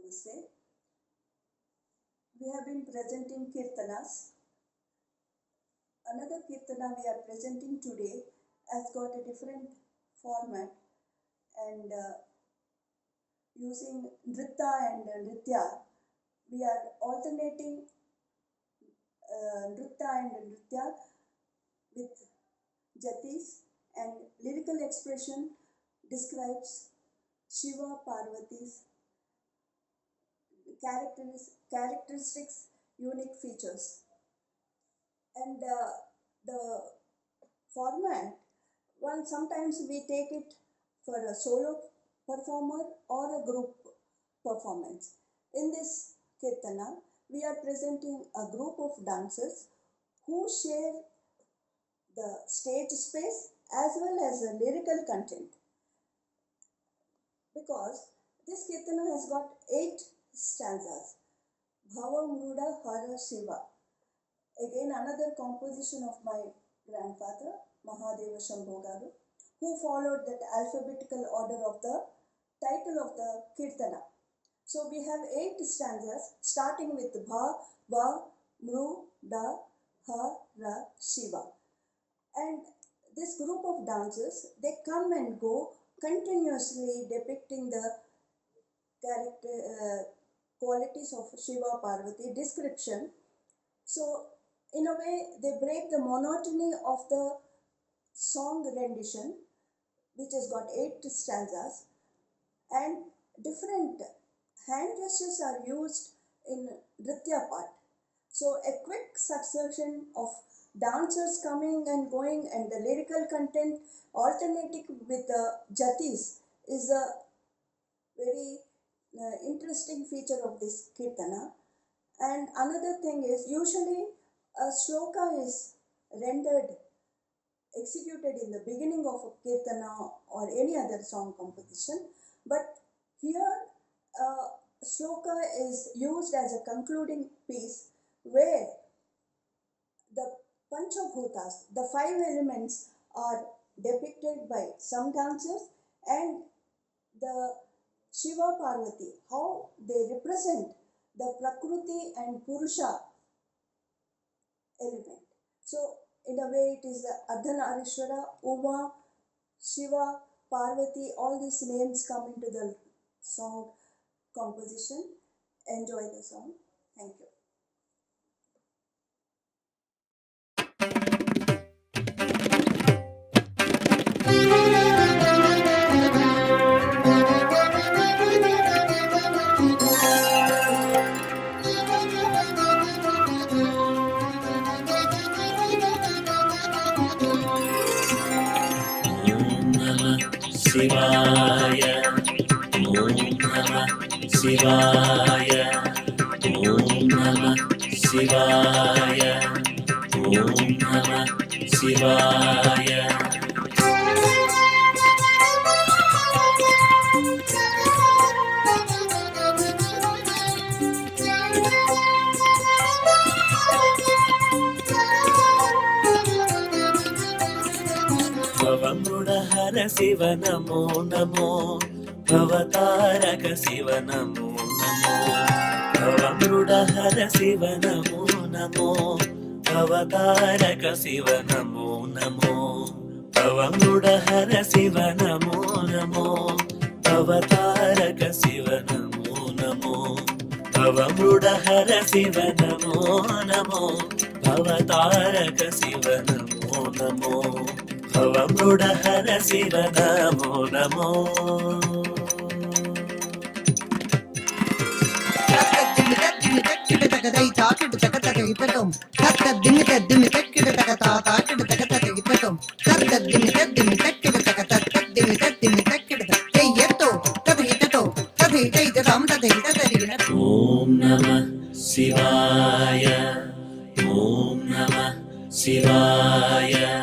Namaste. We have been presenting Kirtanas. Another Kirtana we are presenting today has got a different format and using Nritta and Nritya, we are alternating Nritta and Nritya with jatis, and lyrical expression describes Shiva Parvati's characteristics, unique features. And the format, sometimes we take it for a solo performer or a group performance. In this Kirtana, we are presenting a group of dancers who share the stage space as well as the lyrical content. Because this Kirtana has got 8 stanzas. Bhava Mruda Hara Shiva. Again, another composition of my grandfather, Mahadeva Shambho Garu, who followed that alphabetical order of the title of the Kirtana. So we have 8 stanzas starting with Bha, Va, Mru, Da, Ha, Ra, Shiva. And this group of dancers, they come and go continuously depicting the qualities of Shiva Parvati description. So in a way, they break the monotony of the song rendition, which has got 8 stanzas, and different hand gestures are used in Nritya part. So a quick succession of dancers coming and going and the lyrical content alternating with the jatis is a very interesting feature of this Kirtana. And another thing is, usually a shloka is executed in the beginning of a Kirtana or any other song composition, but here shloka is used as a concluding piece where the Panchabhutas, the 5 elements, are depicted by some dancers, and the Shiva Parvati, how they represent the Prakriti and Purusha element. So in a way, it is the Ardhanarishwara, Uma, Shiva, Parvati, all these names come into the song composition. Enjoy the song. Thank you. Shivaya, Om Namah Shivaya, Om Namah Shivaya, Om Namah Shivaya. Hara Shiva Namo Namo, Bhavataraka Shiva Namo Namo, Bhavamruda Hara Shiva Namo Namo, Bhavataraka Shiva Namo Namo, Bhavamruda Hara Shiva Namo Namo, Bhavataraka Shiva Namo Namo, Bhavamruda Hara Shiva Namo Namo, Bhavataraka Shiva Namo Namo. Bhavamruda Hara Shiva Namo Namo. Om Namah Shivaya, Om Namah Shivaya.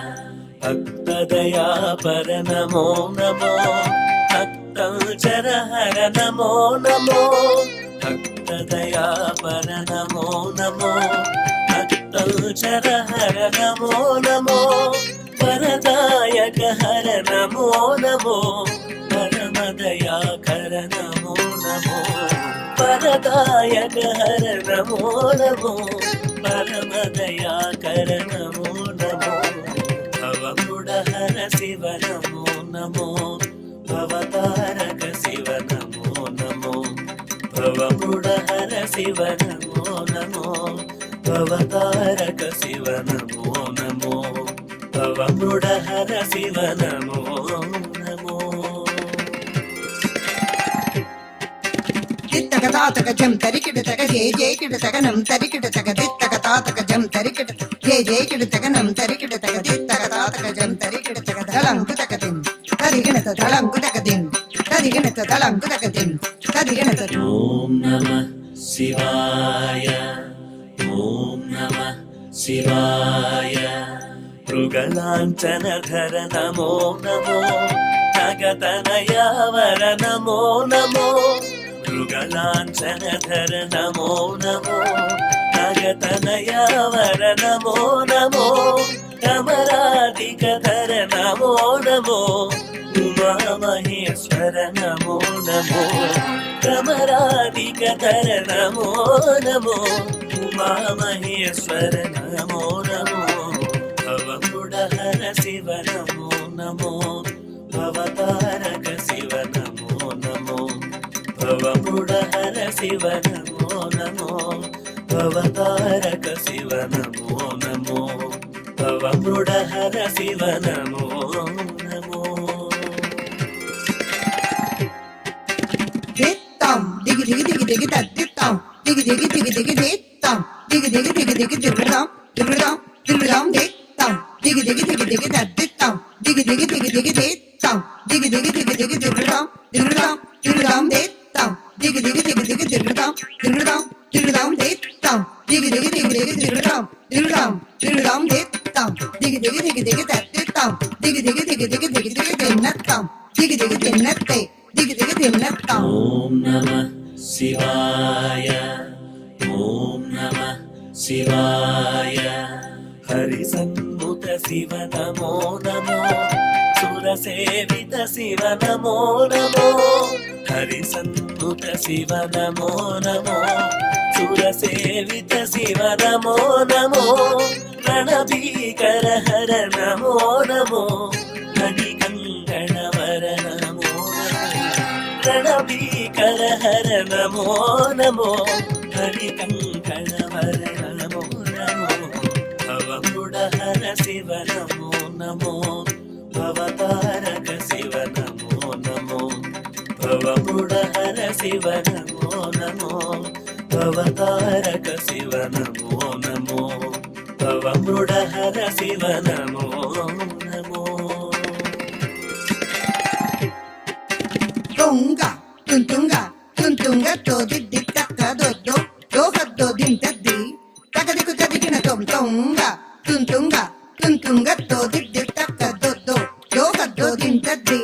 Bhaktadaya Para Namo Namo, Bhaktanchara Hara Namo Namo, Bhaktadaya Para Namo Namo, Bhaktanchara Hara Namo Namo, Paradayaka Hara Namo Namo, Paramadaya Kara Namo Namo, भवदायक हर नमो नमो परमदयाकर नमो नमो भवमृडहर शिव नमो नमो भवतारक शिव नमो नमो भवमृडहर शिव नमो नमो भवतारक शिव नमो नमो भवमृडहर शिव नमो नमो తిత్తగతాతక జం తరికిడతక జయ జయకిడతక నం తరికిడతక తిత్తగతాతక జం తరికిడత జయ జయకిడతక నం తరికిడతక తిత్తగతాతక జం తరికిడతక దళంకుతక తిం తరిగిణత దళంకుతక తిం తరిగిణత దళంకుతక తిం తరిగిణత. ఓం నమః శివాయ ఓం నమః శివాయ మృగలాంఛనధర నమో నమో నగతనయావర నమో నమో మృగలాంఛనధర నమో నమో నగతనయావర నమో నమో కమరాధికధర నమో నమో ఉమామహేశ్వర నమో నమో కమరాధికధర నమో నమో ఉమామహేశ్వర నమో నమో భవమృడహర శివ నమో నమో భవతారక శివ నమో నమో భవమృడహర శివ నమో నమో భవతారక శివ నమో నమో భవమృడహర శివ నమో నమో. దిత్తం దిగి దిగి దిగి దిగి తద్దిత్తం దిగి దిగి దిగి దిగి దిత్తం దిగి దిగి దిగి దిగి దిగుదాం దిగుదాం దిగుదాం దిత్తం దిగి దిగి దిగి దిగి తద్దిత్తం దిగి దిగి దిగి దిగి దిత్తం దిగి దిగి దిగి దిగి దిగుదాం దిగుదాం దిగుదాం దిత్తం దిగి దిగి దిగి దిగి దిగుదాం దిగుదాం దిగుదాం దిత్తం దిగి దిగి దిగి దిగి దిగుదాం దిగుదాం దిగుదాం దిత్తం దిగి దిగి దిగి దిగి తద్దిత్తం దిగి దిగి దిగి దిగి దిగి దిగి తిన్నత్తం దిగి దిగి తిన్నత్తే దిగి దిగి తిన్నత్తం. ఓం నమః శివాయ ఓం నమః శివాయ హరి సన్నుత శివ నమో నమో సురసేవిత శివ నమో నమో హరి సన్నుత శివ నమో నమో సురసేవిత శివ నమో నమో రణభీకర హర నమో నమో మణికంకణవర నమో రణభీకర హర నమో నమో మణికంకణవర నమో నమో భవమృడహర శివ నమో నమో భవతారక శివ నమో నమో భవమృడహర శివ నమో నమో భవతారక శివ నమో నమో భవమృడహర శివ నమో నమో. తుంగ తుంతుంగ తుంతుంగ తోదిద్ది తక్క దొద్దు దోహద్దో దింతద్ది తగదికు తదిగిన తొంతుంగ తుంతుంగ తుంతుంగ తోదిద్ది తక్క దొద్దు దోహద్దో దింతద్ది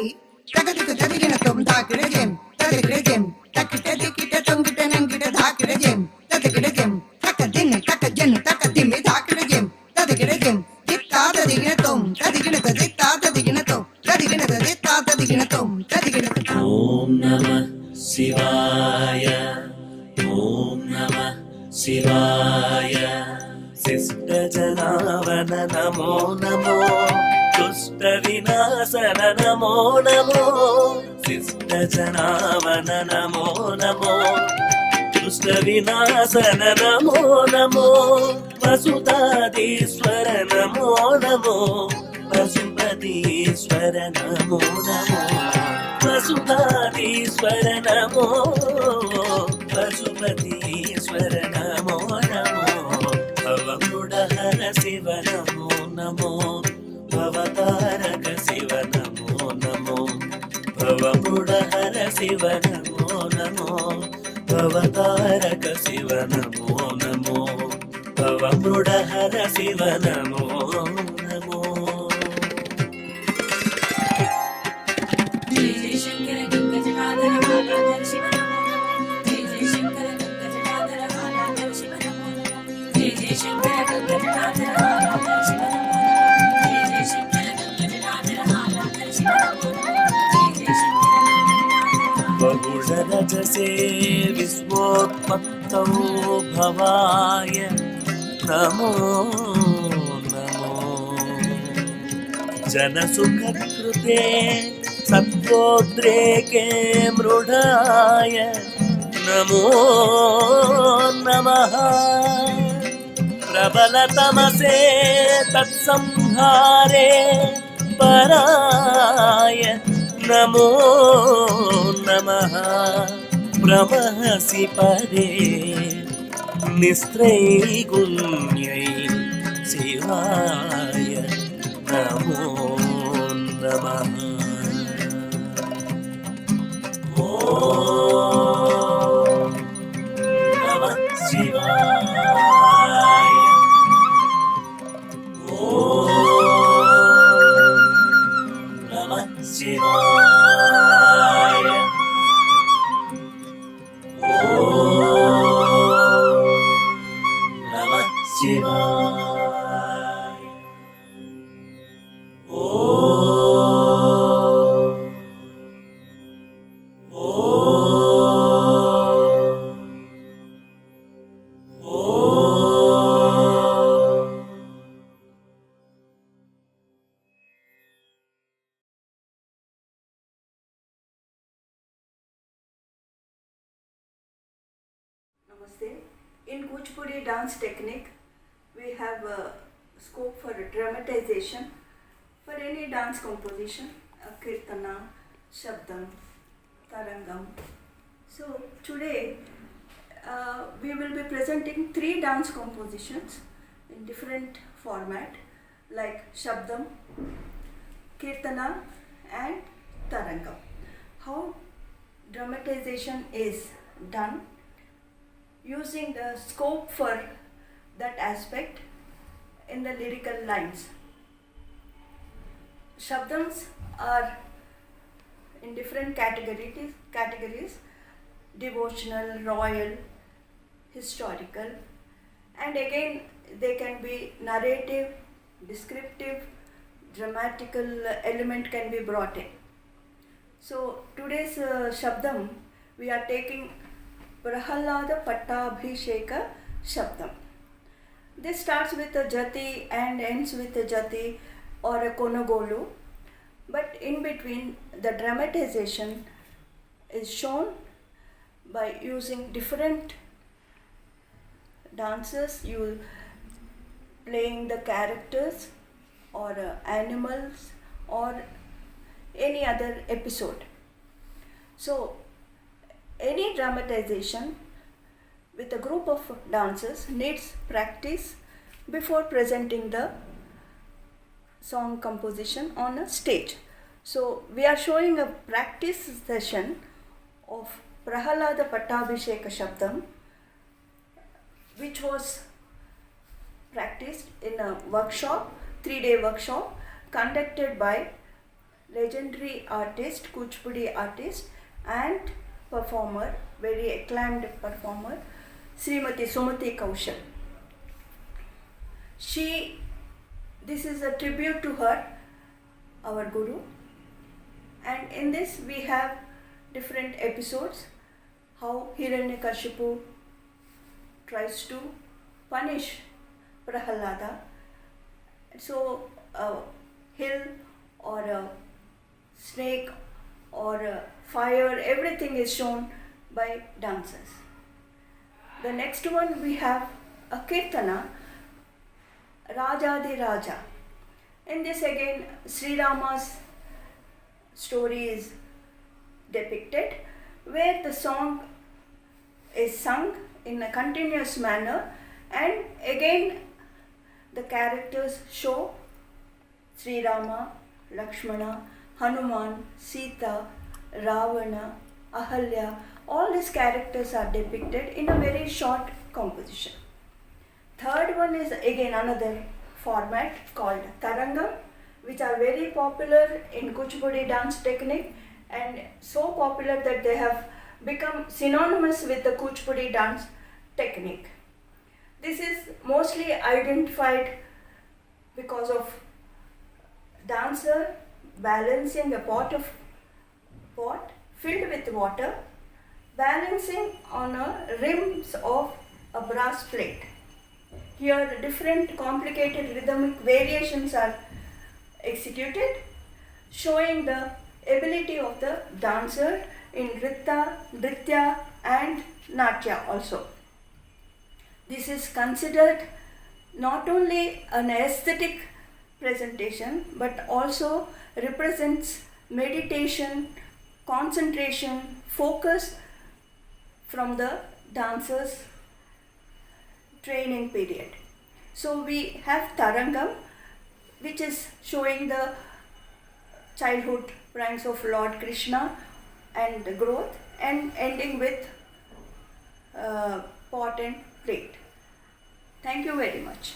తగదికు తదిగిన తొం తాకిడ జెం తదిగిడ జెం తక్కిట దిక్కిట తొంగిట నంగిట ధాకిడ జెం తదిగిడ జెం తక్క దిన్ తక్క జన్ తక్క దిమ్మి ధాకిడ జెం తదిగిడ జెం తిత్తా తదిగిన తొం తదిగిన తదిత్తా తదిగిన తొం తదిగిన తదిత్తా తదిగిన తొం తదిగిన. ఓం నమః శివాయ ఓం నమః శివాయ శిష్ట జనావన నమో నమో దుష్ట వినాశన నమో నమో శిష్ట జనావన నమో నమో దుష్ట వినాశన నమో నమో వసుధాధీశ్వర నమో నమో పశుపతీశ్వర నమో నమో వసుధాధీశ్వర నమో పశుపతీశ్వర నమో నమో భవమృడహర శివ నమో నమో భవతారక శివ నమో నమో భవమృడహర శివ నమో నమో భవతారక శివ నమో నమో భవమృడహర శివ నమో నమో. बहुरजसे विश्वोत्पत्यादिहेतवे पत्तौ भवाय नमो नमो जनसुखकृते सत्त्वोद्रेके मृडाय नमो नमः प्रबलतमसे तत्संहारे पराय नमो नमः प्रवहसि परे निस्त्रैगुण्यै शिवाय नमो नमः ॐ नमः शिवाय ॐ नमः शिवाय ॐ नमः शिवाय ॐ Namaste. In Kuchipudi dance technique, we have a scope for dramatization for any dance composition, kirtana, shabdam, tarangam. So today we will be presenting 3 dance compositions in different format like shabdam, kirtana and tarangam. How dramatization is done using the scope for that aspect in the lyrical lines. Shabdams are in different categories devotional, royal, historical, and again they can be narrative, descriptive, dramatical element can be brought in. So today's Shabdam we are taking Prahalada Pattabhisheka Shabdam. This starts with a jati and ends with a jati or a konagolu, but in between the dramatization is shown by using different dancers, you playing the characters or animals or any other episode. So any dramatization with a group of dancers needs practice before presenting the song composition on a stage. So we are showing a practice session of Prahalada Pattabhisheka Shabdam, which was practiced in a workshop, 3-day workshop conducted by legendary artist, Kuchipudi artist and performer, very acclaimed performer, Srimati Sumati Kaushal. This is a tribute to her, our Guru, and in this we have different episodes, how Hiranyakashipu tries to punish Prahalada. So a hill or a snake or a fire, everything is shown by dancers. The next one we have a Kirtana, Rajadi Raja. In this again Sri Rama's story is depicted, where the song is sung in a continuous manner, and again the characters show Sri Rama, Lakshmana, Hanuman, Sita, Ravana, Ahalya, all these characters are depicted in a very short composition. Third one is again another format called Tarangam, which are very popular in Kuchipudi dance technique and so popular that they have become synonymous with the Kuchipudi dance technique. This is mostly identified because of dancer balancing a pot filled with water balancing on a rims of a brass plate. Here different complicated rhythmic variations are executed, showing the ability of the dancer in Nritya and Natya also. This is considered not only an aesthetic presentation but also represents meditation, concentration, focus from the dancer's training period. So we have Tarangam, which is showing the childhood pranks of Lord Krishna and the growth, and ending with pot and plate. Thank you very much.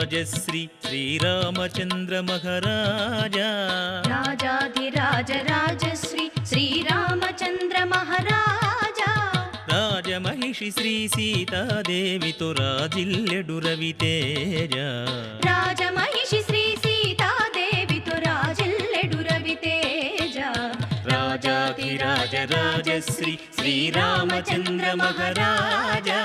Rajshri Sriramachandra మహారాజా రాజాధిరాజ రాజశ్రీ శ్రీరామచంద్ర మహారాజా రాజమహిషి శ్రీ సీతాదేవితో రాజిల్లెడు రవితేజ రాజమహిషి శ్రీ సీతాదేవితో రాజిల్లెడు రవితేజ రాజాధిరాజ రాజశ్రీ శ్రీరామచంద్ర మహారాజా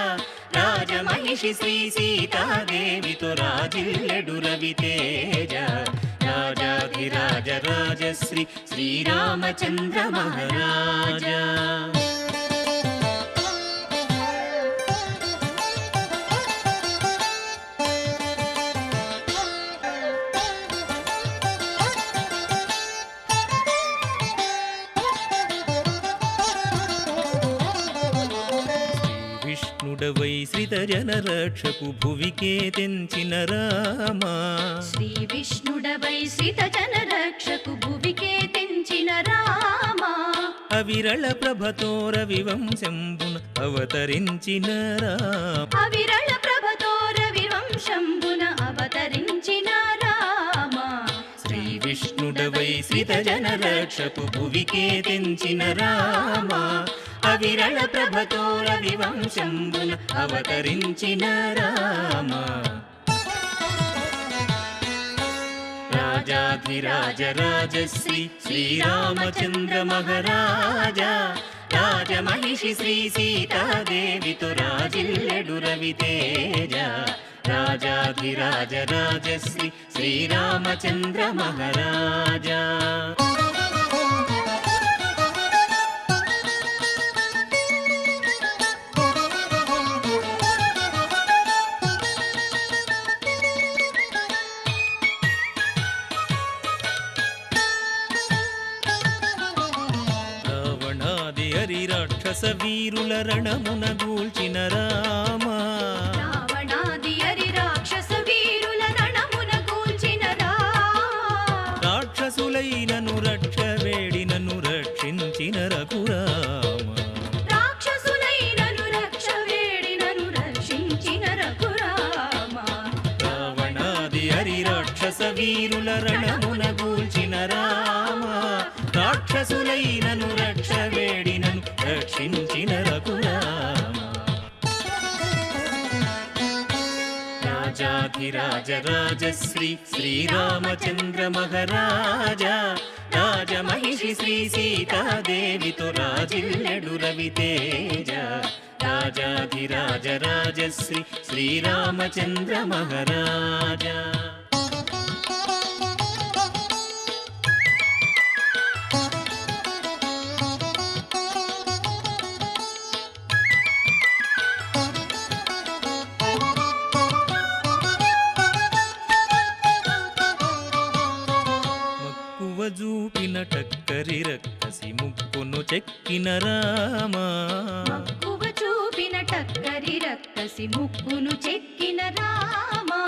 రాజమహిషి శ్రీ సీతాదేవితో రాజిల్లెడు రవితేజ రాజాధిరాజ రాజశ్రీ శ్రీరామచంద్ర మహారాజా విష్ణుడవై శ్రిత జన రక్షకు భువికే తెంచిన రామా శ్రీ విష్ణుడవై శ్రిత జన రక్షకు భువికే తెంచిన రామా అవిరళ ప్రభతో రవివంశంబున అవతరించిన రామ అవిరళ ప్రభతో రవివంశంబున అవతరించిన రామా శ్రీ విష్ణుడవై శ్రిత జన రక్షకు భువికే తెంచిన రామా అవిరళ ప్రభతో రవివంశంబున అవతరించిన రామ రాజాధిరాజ రాజశ్రీ శ్రీరామచంద్ర మహారాజా రాజమహిషి శ్రీ సీతాదేవితో రాజిల్లెడు రవితేజ రాజాధిరాజ రాజశ్రీ శ్రీరామచంద్ర మహారాజా రాక్షస వీరుల రణమున గూల్చిన రామ రావణాది హరి రాక్షస వీరుల రణమున గూల్చిన రామ రాక్షసులైనను రక్ష వేడినను రక్షించిన రఘురామ రాక్షసులైనను రక్ష వేడినను రక్షించిన రఘురామ రావణాది హరి రాక్షస వీరుల రణమున గూల్చిన రామ రాక్షసులైనను రక్ష వేడినను రక్షించిన రఘురామ రాజాధిరాజ రాజశ్రీ శ్రీరామచంద్ర మహారాజా రాజమహిషి శ్రీ సీతాదేవితో రాజిల్లెడు రవితేజ రాజాధిరాజ రాజశ్రీ శ్రీరామచంద్ర మహారాజా జూపిన టక్కరి రక్కసి ముక్కును చెక్కిన రామా మక్కువ చూపిన టక్కరి రక్కసి ముక్కును చెక్కిన రామా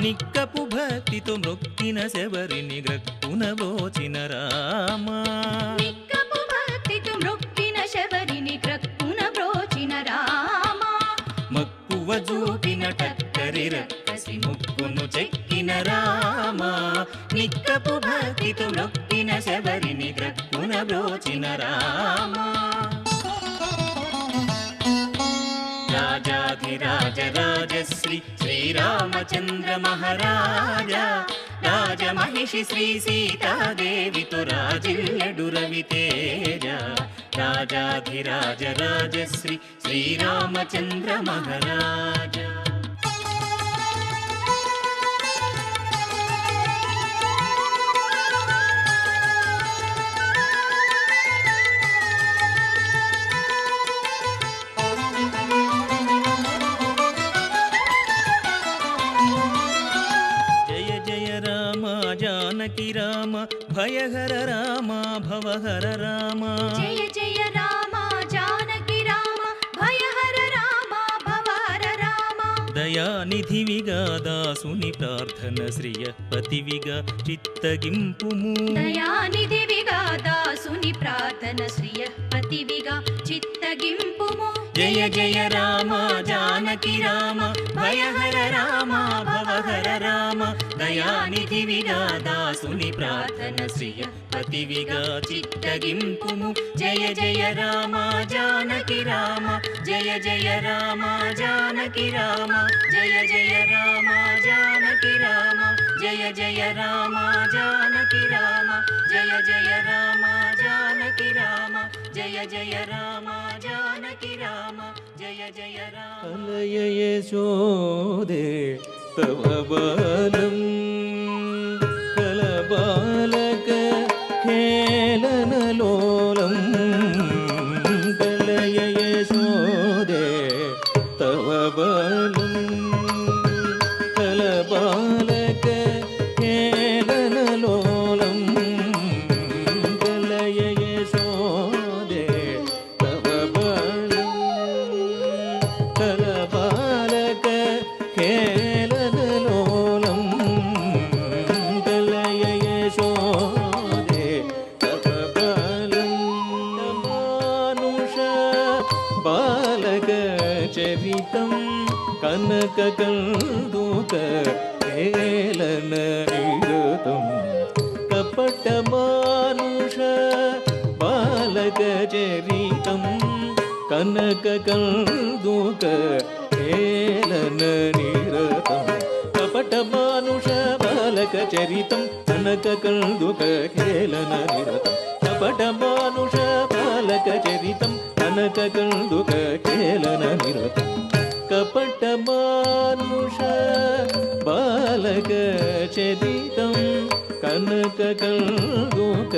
నిక్కపు భక్తితో నొక్కిన శబరిని గ్రక్కున బోచిన రామా నిక్కపు భక్తితో నొక్కిన శబరిని గ్రక్కున బ్రోచిన రామా మక్కువ జూపిన టక్కరి రక్కసి ముక్కును చెక్కిన రామా నిక్కపు భక్తితో నొక్కిన శబరిని గ్రక్కున బ్రోచిన రామా రాజాధిరాజ రాజశ్రీ శ్రీరామచంద్ర మహారాజా రాజమహిషి శ్రీ సీతాదేవితో రాజిల్లెడు రవితేజ రాజాధిరాజ రాజశ్రీ శ్రీరామచంద్ర మహారాజా జానకి రామ భయహర రామ భవహర రామ జయ జయ రామ జానకి రామ భయహర రామ భవహర రామ దయానిధివిగా దాసుని ప్రార్థన శ్రియ పతివిగా చిత్తగింపుము దయానిధివిగా దాసుని ప్రార్థన శ్రియ పతివిగా చిత్తగింపుము జయ జయ జయ రామ జానకి రామ భయహర రామ భవహర రామ దయానిధివిగా దాసుని ప్రార్థన శ్రియ పతివిగా చిత్తగింపుము జయ జయ రామ జానకి రామ జయ జయ రామ జానకి రామ జయ జయ రామ జానకి రామ జయ జయ రామ జానకి రామ జయ జయ రామ జానకి రామ జయ జయ రామ జానకి రామ జయ జయ రామ అలయ యశోదే తవ బాలం కలబాలక ఖేళనలోలం కలయ యశోదే తవ బాలం కలబాలక ఖేళనలోలం కలయ యశోదే తవ బాలం కలబాలక ఖేళనలోలం కలయ యశోదే తవ బాలం మానుష బాలక చరితం కనక కందుక ఖేళన నిరతం కపట మానుష బాలక చరితం కనక కందుక ఖేళన నిరతం కపట మానుష బాలక చరితం కనక కందుక ఖేళన నిరతం కపట మానుష బాలక చరితం కనక కందుక ఖేళన నిరతం కపట మానుష బాలక చరితం కనక కందుక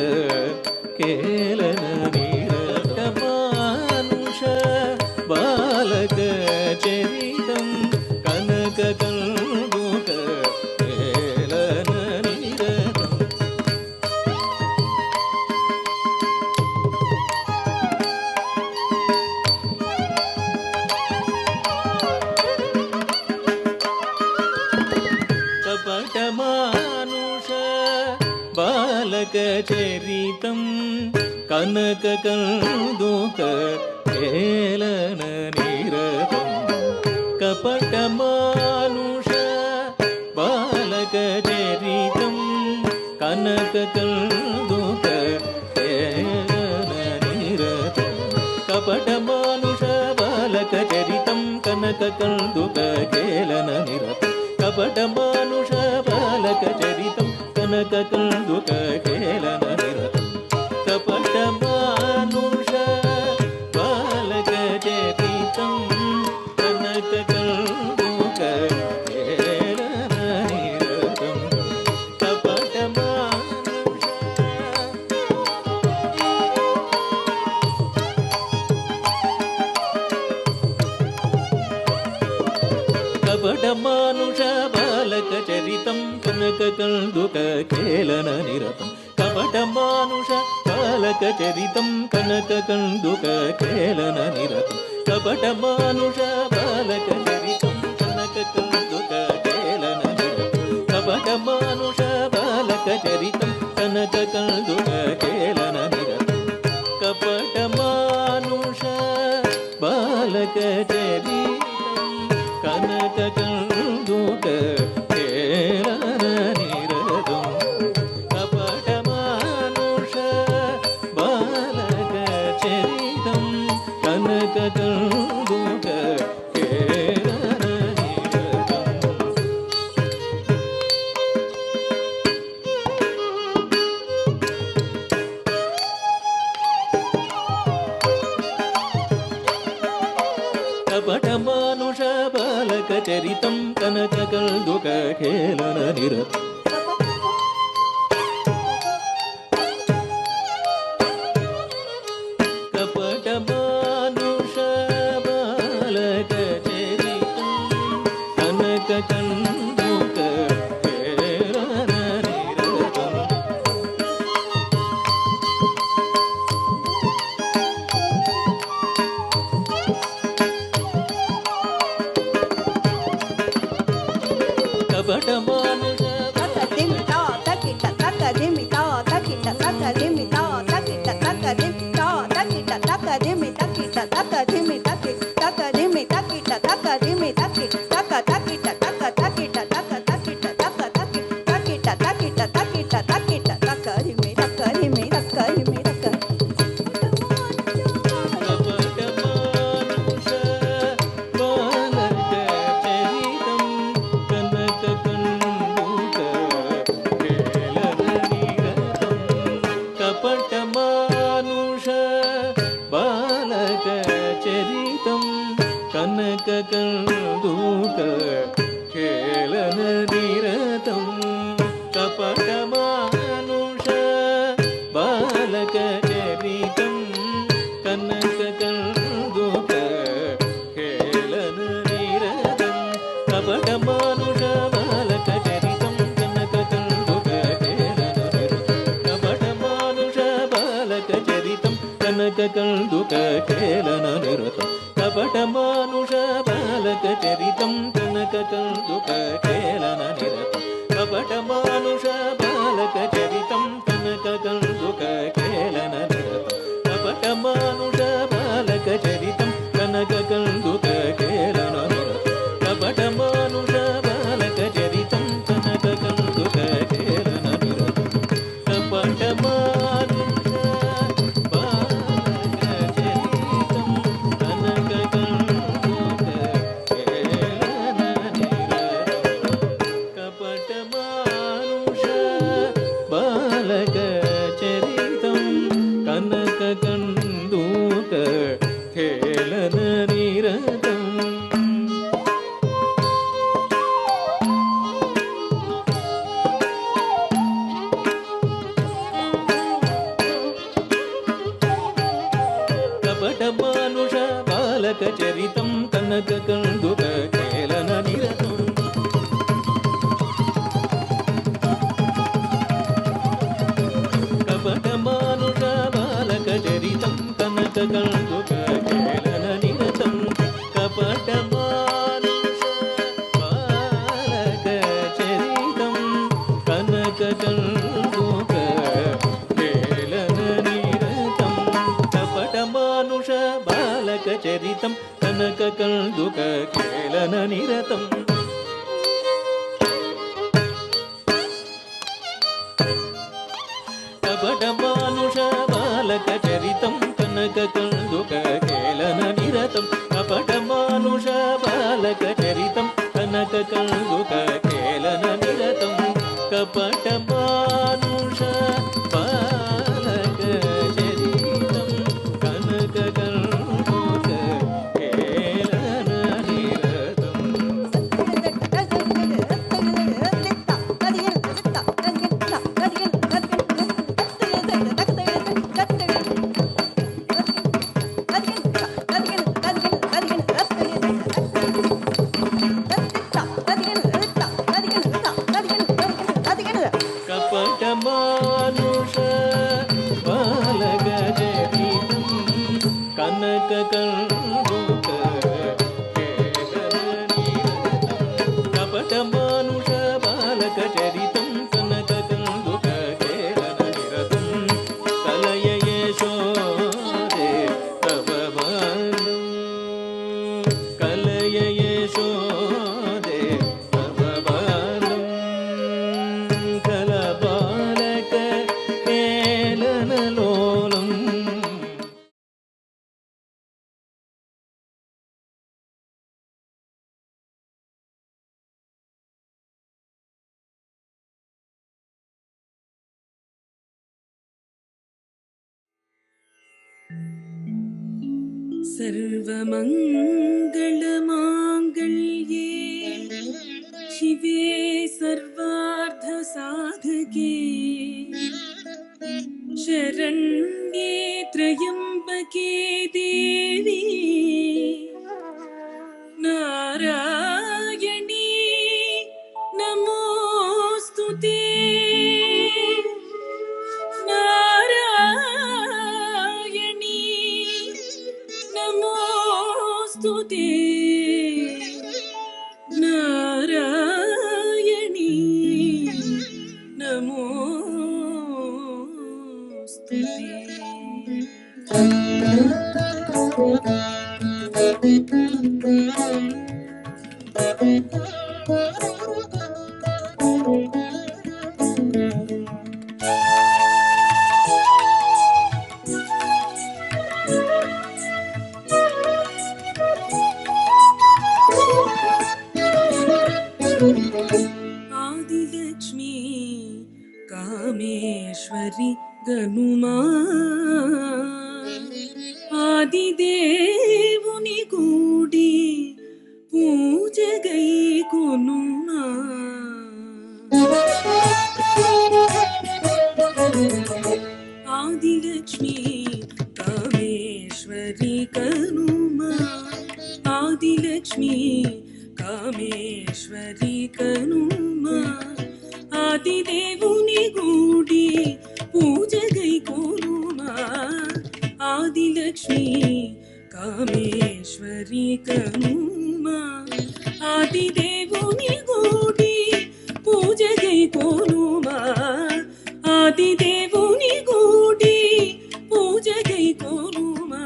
ఖేళన నిరత మానుష బాలక చరితం కనక కందుక ఖేళన నిరతం కపట మానుష బాలక చరితం కనక కందుక ఖేళన నిరతం కపట మానుష బాలక చరితం కనక కందుక ఖేళన నిరతం కపట మానుష బాలక చరితం కనక కందుక ఖేళన నిరతం కపట మానుష బాలక చరితం కనక కందుక ఖేళన నిరతం కపట మానుష బాలక చరితం కనక కందుక ఖేళన నిరతం కపట మానుష కపట మానుష బాలక చరితం కనక కందుక ఖేళన నిరతం కపట మానుష బాలక చరితం కనక కందుక ఖేళన నిరతం కపట మానుష బాలక చరితం కనక కందుక ఖేళన నిరతం కపట మానుష బాలక చరితం కనక కందుక ఖేళన నిరతం కపట మానుష బాలక చరితం కనక కందుక ఖేళన నిరతం కపట మానుష బాలక చరితం కనక కందుక ఖేళన నిరతం కపట మానుష బాలక చరితం కనక కందుక ఖేళన నిరతం కపట మానుష బాలక చరితం కనక కందుక ఖేళన నిరతం కపట మానుష కపటమానుష బాలక చరితం కనక కందూక కేళన నిరతం కపటమానుష బాలక చరితం కనక కందూక కేళన నిరతం కపటమానుష బాలక చరితం కనక కందూక కేళన నిరతం కపటమానుష బాలక చరితం కనక కందూక కేళన నిరతం కపటమానుష బాలక చరితం కనక కందూక కేళన నిరతం కపటమానుష బాలక చరితం కనక కందూక కేళన నిరతం కపటమానుష బాలక చరితం కనక కందూక కేళన నిరతం కపటమానుష కందూక కేళన నిరతం కపటమానుష బాలక చరితం కనక కందూక కేళన నిరతం కపటమానుష బాలక చరితం కనక కందూక కేళన నిరతం కపటమానుష బాలక చరితం కనక కందూక కేళన నిరతం కపటమానుష బాలక చరితం కనక కందూక కేళన నిరతం కపటమానుష బాలక చరితం కనక కందూక కేళన నిరతం కపటమానుష బాలక చరితం కనక కందూక కేళన నిరతం కపటమానుష బాలక చరితం కనక కందూక కేళన నిరతం కపటమానుష బాలక చరితం కనక కందూక కేళన నిరతం కపటమానుష బాలక చరితం కనక కందూక కేళన నిరతం కలయ యశోదే తవ బాలం కలయ యశోదే తవ బాలం కల బాలక కేళన లోలం सर्वमङ्गलमाङ्गल्ये शिवे सर्वार्थसाधके शरण्ये त्र्यम्बके देवी नारायणी नमोऽस्तु ते नारायणी नमोऽस्तु ते नारायणी नमोऽस्तु आदिलक्ष्मी कामेश्वरी गनुमा ఆదిదేవుని కూడి పూజగై కొనుమా ఆదిలక్ష్మి కామేశ్వరి కనుమా ఆదిలక్ష్మి కామేశ్వరి కనుమా ఆదిదేవుని గూడి పూజగై కొనుమా ఆదిలక్ష్మి కామేశ్వరి కనుమా ఆదిదేవుని గూడి పూజగై కొనుమా ఆదిదేవుని గూడి పూజగై కొనుమా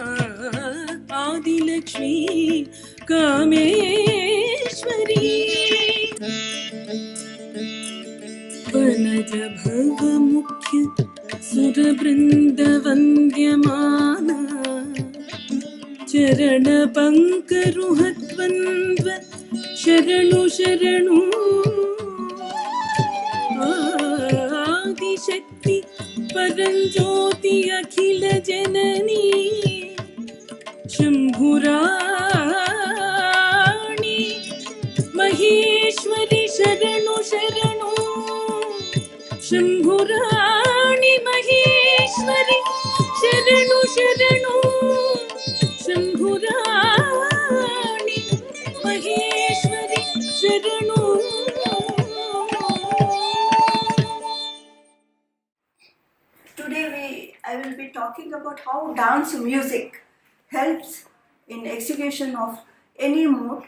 ఆదిలక్ష్మి కామేశ్వరి వనజ భవ ముఖ్య సుర బృంద వంద్యమాన చరణ పంకరుహద్వంద్వ శరణు శరణు ఆదిశక్తి పరంజ్యోతి అఖిల జననీ శంభురాణి మహేశ్వరి శరణు శరణు శంభురాణి మహేశ్వరి శరణు శరణు శంభురాణి మహేశ్వరి శరణు. Today I will be talking about how dance music helps in execution of any mood,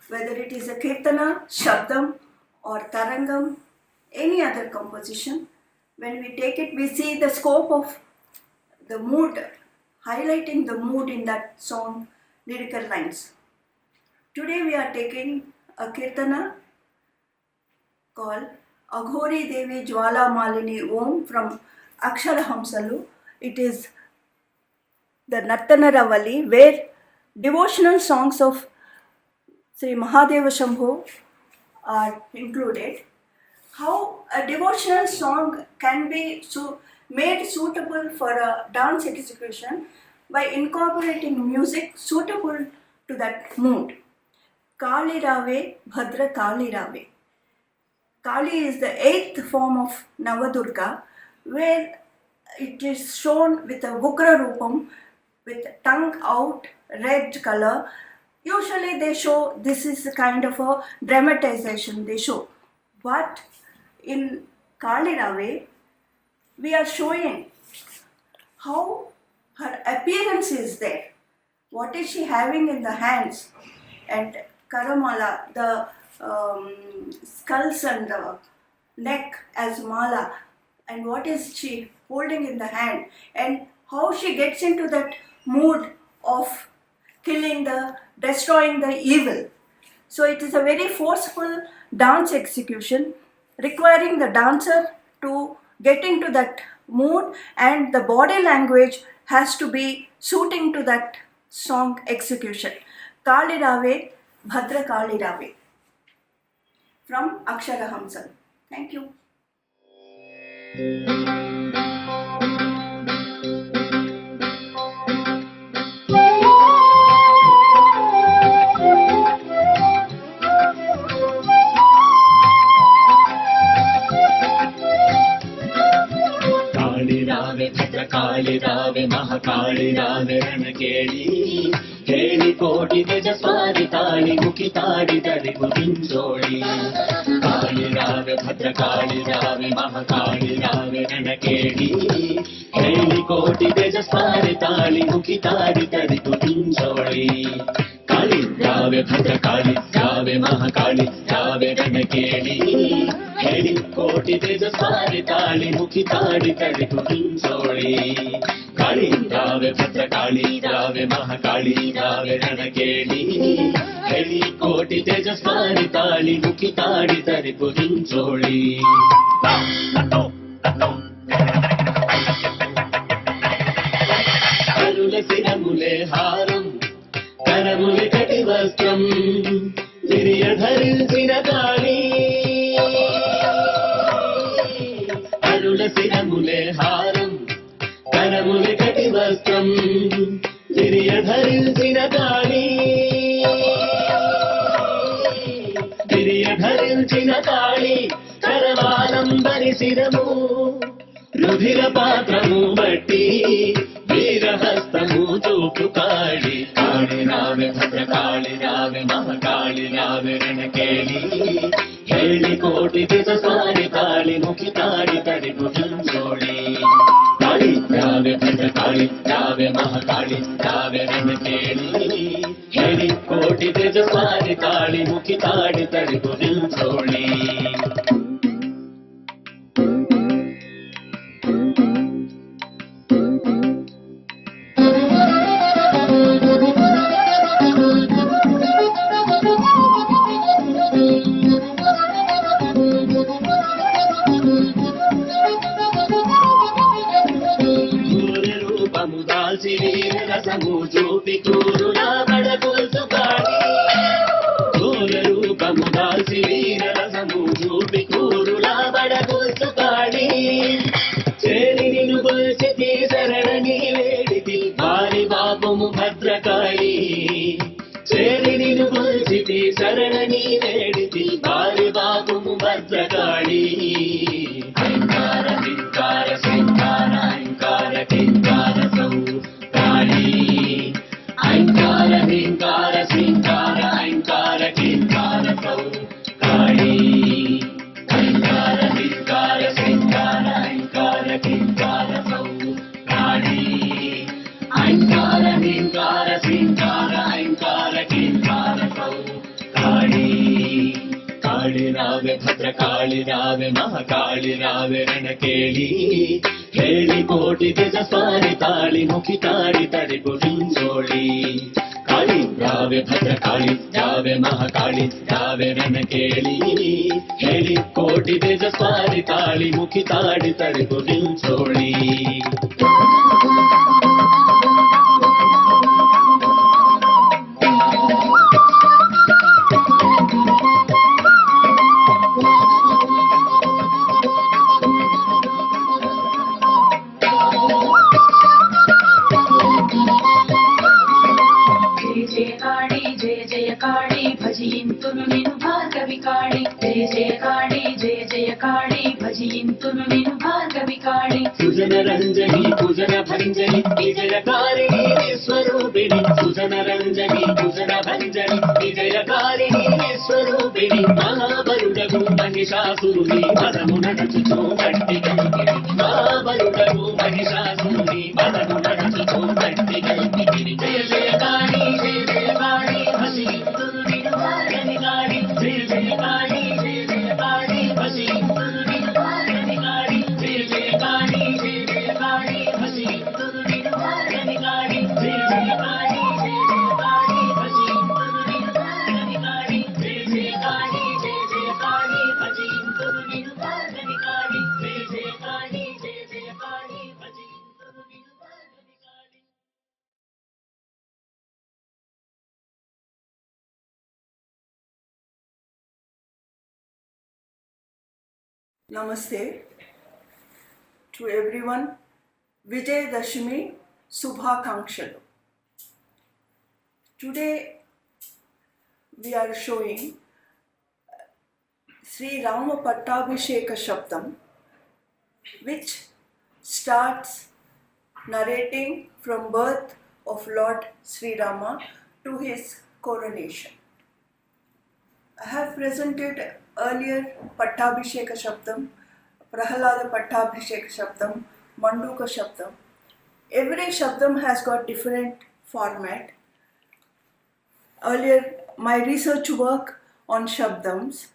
whether it is a kirtana, shabdam or tarangam, any other composition. When we take it, we see the scope of the mood, highlighting the mood in that song, lyrical lines. Today we are taking a kirtana called Aghori Devi Jwala Malini Om from Akshara Hamsalu. It is the Nartana Ravali, where devotional songs of Sri Mahadeva Shambhu are included. How a devotional song can be made suitable for a dance execution by incorporating music suitable to that mood. Kali Rave, Bhadra Kali Rave. Kali is the 8th form of Navadurga, where it is shown with a Vukra Rupam, with tongue out, red color. Usually they show this is a kind of a dramatization they show. But in Kali Rave, we are showing how her appearance is there. What is she having in the hands? And Karamala, the skulls and the neck as mala, and what is she holding in the hand, and how she gets into that mood of destroying the evil. So it is a very forceful dance execution, requiring the dancer to get into that mood, and the body language has to be suiting to that song execution. Kali Rave, Bhadra Kali Rave from Akshara Hamsal. Thank you. Kali ರಾವೆ ಭದ್ರ ಕಾಳಿ ರಾವೆ ಮಹಾಕಾಳಿ ರಾವೆ ರಣಕೇಳಿ ಹೇಳಿ ಕೋಟಿ ಗಜ sorry ತಾಳಿ ಮುಖಿ ತಾಡಿದರೆ ಗುರಿಂಚೋಳಿ ಕಾಳಿ ರಾವೆ ಭದ್ರ ಕಾಳಿ ರಾವೆ ಮಹಾಕಾಳಿ ರಾವೆ ರಣಕೇಳಿ ಹೇಳಿ ಕೋಟಿ ಗಜ sorry ತಾಳಿ ಮುಖಿ ತಾಡಿದರೆ ಗುರಿಂಚೋಳಿ ಕಾಳಿ ರಾವೆ ಭದ್ರ ಕಾಳಿ ರಾವೆ ಮಹಾಕಾಳಿ ರಾವೆ ರಣಕೇಳಿ ಹೇಳಿ ಕೋಟಿ ತೇಜ ಸ್ವಾರಿ ತಾಳಿ ಮುಖಿ ತಾಡಿ ತಡೆದು ಹಿಂಸೋಳಿ ಕಾಳಿ ರಾವೆ ಭದ್ರ ಕಾಳಿ ರಾವೆ ಮಹಾಕಾಳಿ ರಾವೆ ರಣಕೇಳಿ ಹೇಳಿ ಕೋಟಿ ತೇಜ ಸ್ವಾರಿ ತಾಳಿ ಮುಖಿ ತಾಡಿ ತಡೆದು ಹಿಂಸೋಳಿ కరుల శిరములే హారం కరములి కటి వస్త్రం సిరియ ధరించిన కాళీ కరుల శిరములే హారం కరములి కటి వస్త్రం ధరించిన కాళీ గిరియ ధరించిన కాళీ కరవాలంబరి శిరము రుధిర పాత్రము బట్టి వీరహస్తము చూపు కాళి కాళి రావే భద్రకాళి రావే మహకాళి రావే రణకేళి ಹೇಳಿ ಕೋಟಿ ದಿಸ ಸಾರಿ ತಾಳಿ ಮುಖಿ ತಾಳಿ ತಡಿ ಮುಖಂಜೋಳಿ ಕಾಳಿ ರಾವೆ ಭದ್ರಕಾಳಿ ರಾವೆ ಮಹಾಕಾಳಿ ರಾವೆ ರಣಕೇಳಿ ಹೇಳಿ ಕೋಟಿ ದಿಸ ಸಾರಿ ತಾಳಿ ಮುಖಿ ತಾಳಿ ತಡಿ ಮುಖಂಜೋಳಿ రసము చూపి కూరులా బడగొల్సు కాళీ ఘోర రూపము దాల్చి వీర రసము చూపి కూరులా బడగొల్సు కాళీ చేరి నిన్ను గొల్చితి శరణని వేడితి వారి పాపము భద్రకాళీ చేరి నిన్ను గొల్చితి శరణని వేడితి వారి పాపము భద్రకాళీ అహంకార హింకార సింకార అహంకార కింకార సౌ అహంకార హింకార సింకార అహంకార కింకార సౌ కాళీ అహంకార హింకార సింకార అహంకార కింకార సౌ కాళీ అహంకార హింకార సింకార అహంకార కింకార సౌ కాళీ కాళి రావే భద్రకాళి రావే మహాకాళి రావే రణకేళి ಹೇಳಿ ಕೋಟಿ ದಿಸ ಸ್ವಾರಿ ತಾಳಿ ಮುಖಿ ತಾಳಿ ತಡಿ ಪುರಿಂಜೋಳಿ ಕಾಳಿ ರಾವೆ ಭದ್ರಕಾಳಿ ರಾವೆ ಮಹಾಕಾಳಿ ರಾವೆ ರಣಕೇಳಿ ಹೇಳಿ ಕೋಟಿ ದಿಸ ಸ್ವಾರಿ ತಾಳಿ ಮುಖಿ ತಾಳಿ ತಡಿ ಪುರಿಂಜೋಳಿ భజింతును నిను భార్గవి కాళి జయ జయ కాళి జయ జయ కాళి భజింతును నిను భార్గవి కాళి సుజన రంజని కుజన భంజని విజయకారిణి విశ్వరూపిణి సుజన రంజని కుజన భంజని విజయకారిణి విశ్వరూపిణి మహాబలుడగు మహిషాసురుని పదము నడుచుచో గట్టి గల్పిని మహాబలుడగు మహిషాసురుని పదము నడుచుచో గట్టి గల్పిని జయ జయ కాళి జయ జయ కాళి భజింతును నిను భార్గవి కాళి జయ జయ కాళి జయ జయ కాళి భజింతును నిను భార్గవి కాళి జయ జయ కాళి జయ జయ కాళి భజింతును నిను భార్గవి కాళి జయ జయ కాళి జయ జయ కాళి భజింతును నిను భార్గవి కాళి జయ జయ కాళి జయ జయ కాళి భజింతును నిను భార్గవి కాళి జయ జయ కాళి జయ జయ కాళి భజింతును నిను భార్గవి కాళి. Namaste to everyone. Vijay Dashami Subhakangshalu. Today we are showing Sri Rama Pattabhisheka Shabdam, which starts narrating from birth of Lord Sri Rama to his coronation. I have presented earlier Pattabhisheka Shabdam, Prahalada Pattabhisheka Shabdam, Manduka Shabdam. Every Shabdam has got different format. Earlier, my research work on Shabdams,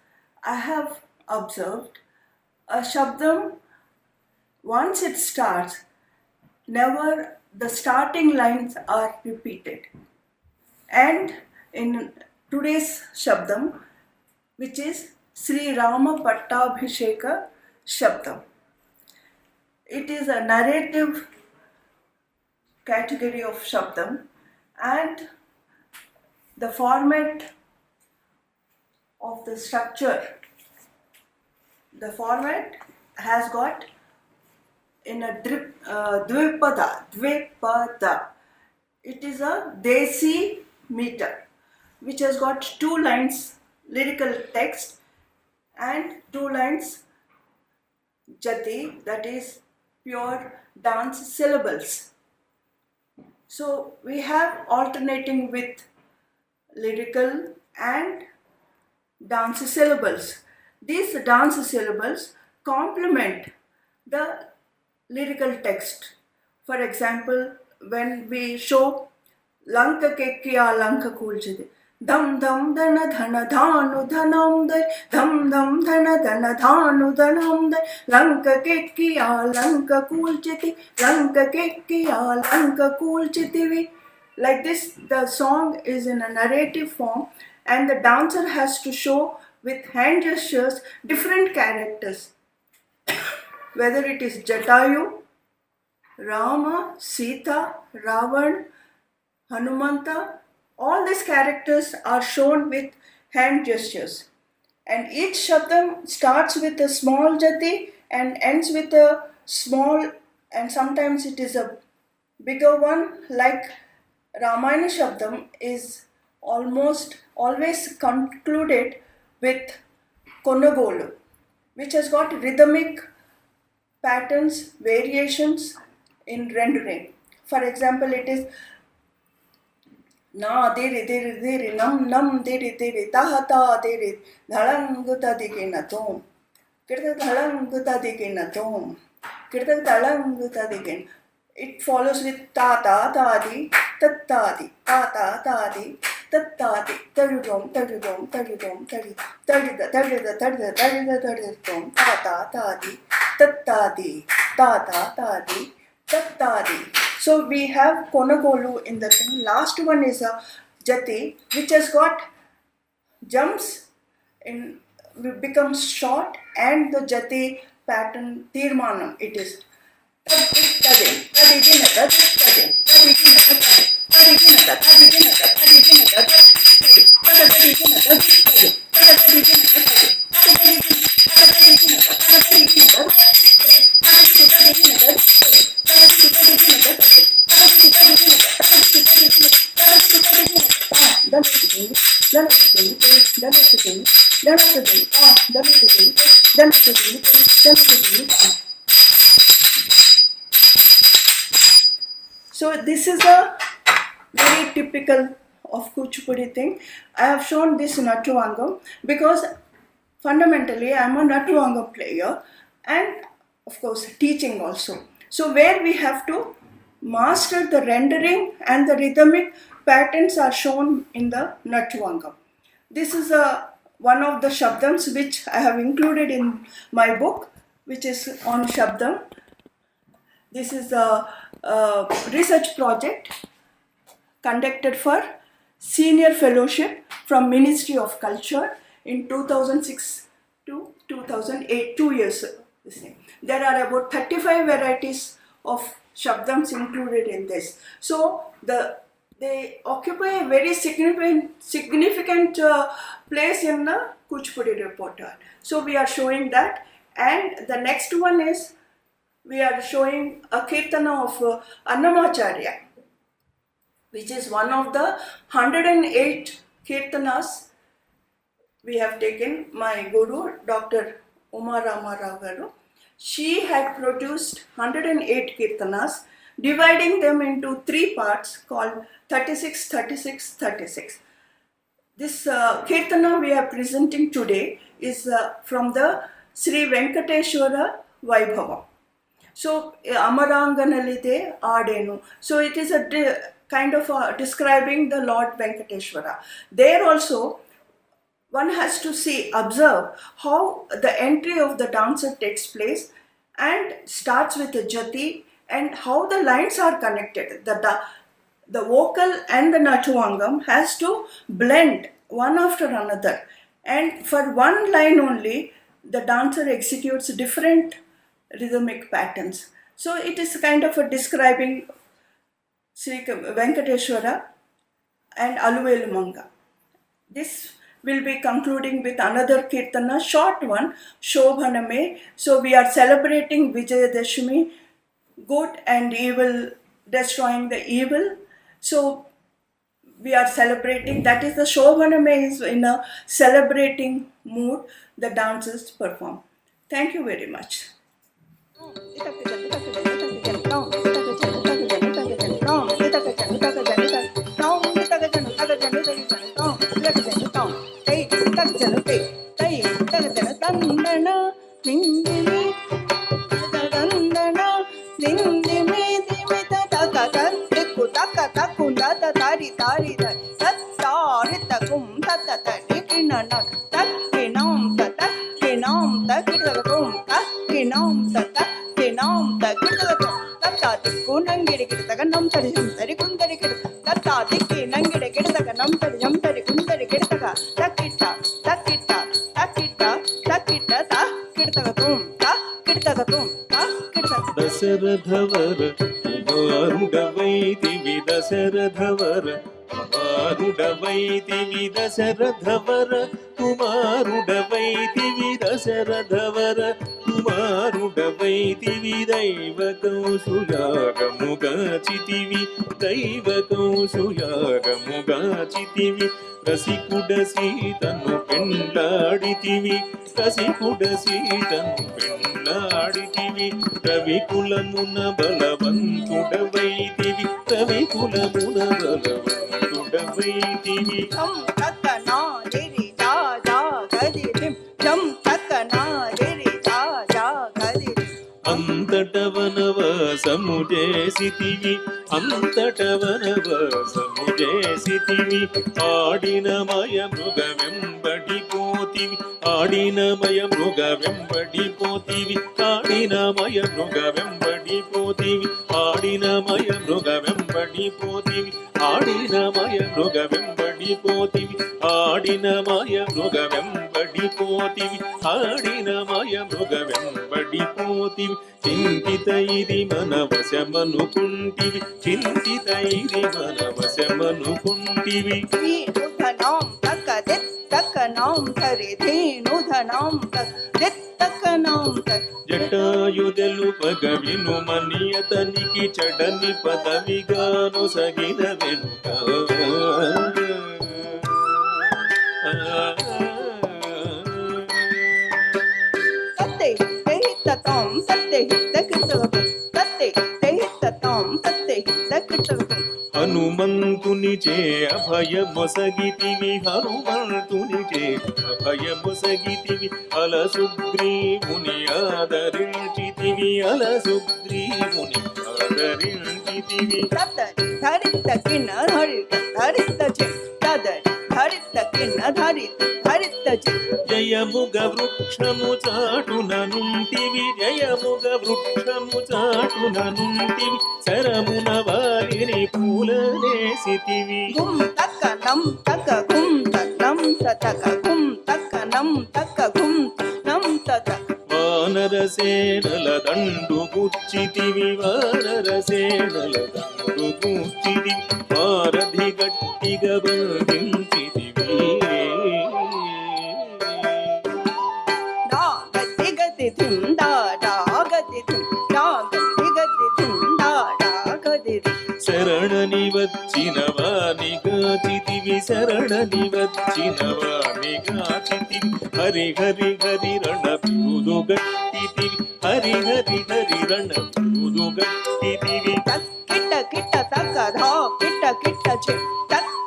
I have observed a Shabdam, once it starts, never the starting lines are repeated. And in today's Shabdam, which is Sri Rama Pattabhisheka Shabdam. It is a narrative category of Shabdam, and the format of the structure, the format has got in a dvipada. it is a Desi meter which has got 2 lines lyrical text and 2 lines jati, that is pure dance syllables. So we have alternating with lyrical and dance syllables. These dance syllables complement the lyrical text. For example, when we show Lanka kekkiya lanka kulchide, dham dham dhana dhana dhanu dhanam day, dham dham dhana dhana dhanu dhanam day, lanka kekkiya lanka kulchiti, lanka kekkiya lanka kulchitivi. Like this, the song is in a narrative form, and the dancer has to show with hand gestures different characters, whether it is Jatayu, Rama, Sita, Ravan, Hanumanta, all these characters are shown with hand gestures. And each shabdam starts with a small jati and ends with a small, and sometimes it is a bigger one, like Ramayana shabdam is almost always concluded with Konagolu, which has got rhythmic patterns, variations in rendering. For example, it is na diri diri diri nam nam diri diri taha ta diri dhalanguta digina tom kirta dhalanguta digina tom kirta dhalanguta digin. It follows with ta ta ta di tat ta di ta ta ta di tat ta di tarudom tarudom tarudom tari tarida tarida tarida tarida taridom ta ta ta di tat ta di ta ta ta di tat ta di. So we have Konagolu in the thing. Last one is a jati, which has got jumps in, becomes short, and the jati pattern tirmanam it is. So this is a very typical of Kuchipudi thing. I have shown this Nattuangam because fundamentally I am a Nattuangam player and of course teaching also. So where we have to master the rendering and the rhythmic patterns are shown in the Nattuangam. This is one of the Shabdams which I have included in my book, which is on Shabdam. This is a research project conducted for Senior Fellowship from Ministry of Culture in 2006 to 2008, 2 years. There are about 35 varieties of Shabdams included in this. So they occupy a very significant place in the Kuchipudi repertoire. So we are showing that, and the next one is we are showing a Kirtana of Annamacharya, which is one of the 108 Kirtanas we have taken. My Guru, Dr. Uma Rama Rao Garu, she had produced 108 Kirtanas, dividing them into 3 parts called 36, 36, 36. This Kirtana we are presenting today is from the Sri Venkateshwara Vaibhava. So Amaranganalide Adenu. So it is a kind of describing the Lord Venkateshwara. There also one has to observe how the entry of the dancer takes place and starts with the jati, and how the lines are connected. The vocal and the Nattuangam has to blend one after another, and for one line only the dancer executes different rhythmic patterns. So it is kind of a describing Sri Venkateshwara and Aluvelumanga. This will be concluding with another Kirtana, short one, Shobhaname. So we are celebrating Vijayadashmi, good and evil, destroying the evil, So we are celebrating. That is the Shobhaname is in a celebrating mood. The dancers perform. Thank you very much. దశరథవర కుమారుడవైతివి దశరథవర కుమారుడవైతివి దశరథవర కుమారుడవైతివి దశరథవర కుమారుడవైతివి దైవ కౌసుయాగముగాచితివి దైవ కౌసుయాగముగాచితివి రసికుడ సీతను పెండ్లాడితివి రసికుడ సీతను పెండ్లాడితివి రవికులమున బలవంతుడవైతివి రవికులమున బలవంతుడవైతివి అంతట వనవాసము చేసితివి అంతట వనవాసము చేసితివి ఆడిన మయ మృగ వెంబడిపోతివి ఆడిన మయ మృగ వెంబడిపోతివి ఆడిన మయ మృగ వెంబడిపోతివి ఆడిన మయ మృగ వెంబడిపోతివి ఆడిన మయ మృగ వెంబడిపోతివి ఆడిన మయ మృగ వెంబడిపోతివి ఆడిన మయ మృగ వెంబడిపోతివి చింతిత ఇది మన వశమనుకుంటివి చింతిత ఇది మన వశమనుకుంటివి జటాయుదెలు పగ వినుమని అతనికి చడని పదవిగాను సగిన వెనుక హనుమంతుని చే అభయమొసగితివి హనుమంతుని చే అభయమొసగితివి అల సుగ్రీవుని ఆదరించితివి అల సుగ్రీవుని ఆదరించితివి జయముగ వృక్షము చాటుననుంటివి జయముగ వృక్షము చాటుననుంటివి శరమున వారిని పూలనేసితివి వానరసేనల దండు గుచ్చితివి వానరసేనల దండు గుచ్చితివి వారధి గట్టిగా బంధించితివి శరణని వచ్చిన వాణి గాచితివి శరణని వచ్చిన వాణి గాచితివి హరి హరి హరి రణ పిరుదు గట్టితివి హరి హరి హరి రణ పిరుదు గట్టితివి కిట్ట కిట్ట తక్క ధా కిట్ట కిట్ట చె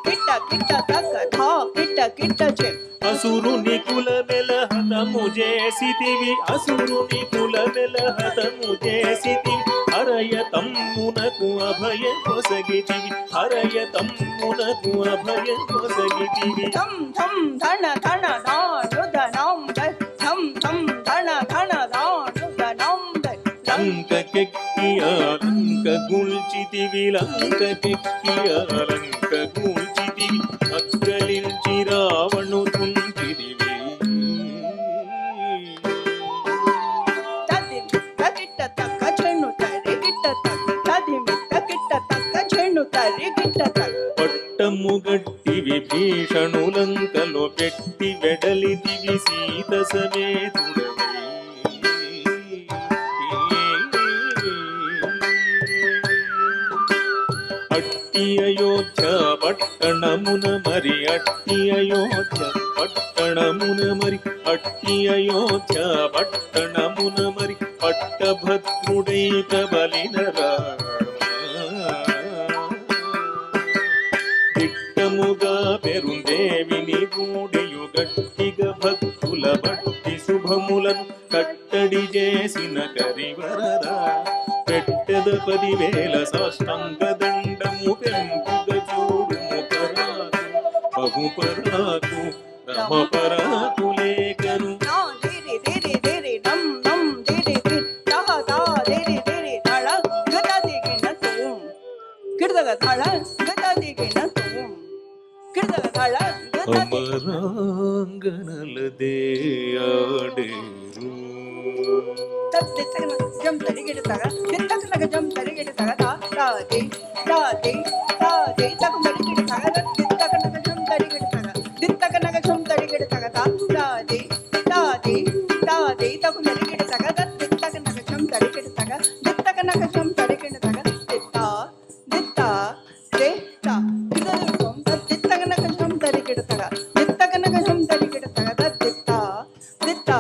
కిట్ట కిట్ట తక్క ధా కిట్ట కిట్ట చె అసురుని కుల మెల హతము చేసితివి అసురుని కుల మెల హతము చేసితివి హరయ తమ్మునకు అభయ కొసగితివి హరయ తమ్మునకు అభయ కొసగితివి ధం ధం ధన ధన ధాను ధనం ధం ధం ధన ధన ధాను ధనం లంకెక్కియ లంక గుల్చితివి లంకెక్కియ లంక గుల్చితివి అక్కలించి రావణు తుంచితివి పట్టము గట్టి విభీషణులంకలో పెట్టి వెడలిదివి సీత సమేతుడవై అట్టి అట్టి అయోధ్య పట్టణమున మరి అట్టి అయోధ్య పట్టణమున మరి అట్టి అయోధ్య పట్టణమున మరి పట్టభద్రుడై ప్రబలిన రామ దిట్టముగా పెరుందేవిని గూడియు గట్టిగ భక్తుల బట్టి శుభములను కట్టడి చేసిన కరివరరా పెట్టెద 10,000 సాష్టాంగ దండము పెంపుగ చూడుము పరాకు బహుపరాకు రమపరాకు లేఖను అమరాంగనలదే ఆడేరు జం తరిగిడతాగ తిత్తకనగ జం తరిగిడతాగ తాదే తాదే తాదే తకు మరిగిడతాగ తిత్తకనగ జం తరిగిడతాగ తిత్తకనగ జం తరిగిడతాగ తాదే తాదే తాదే తకు మరిగిడతాగ తిత్తకనగ జం తరిగిడతాగ తిత్తకనగ జం తరిగిడతాగ తిత్తా తిత్తా దేత్తా ఇదరుం తిత్తకనగ జం తరిగిడతాగ తిత్తకనగ జం తరిగిడతాగ తిత్తా తిత్తా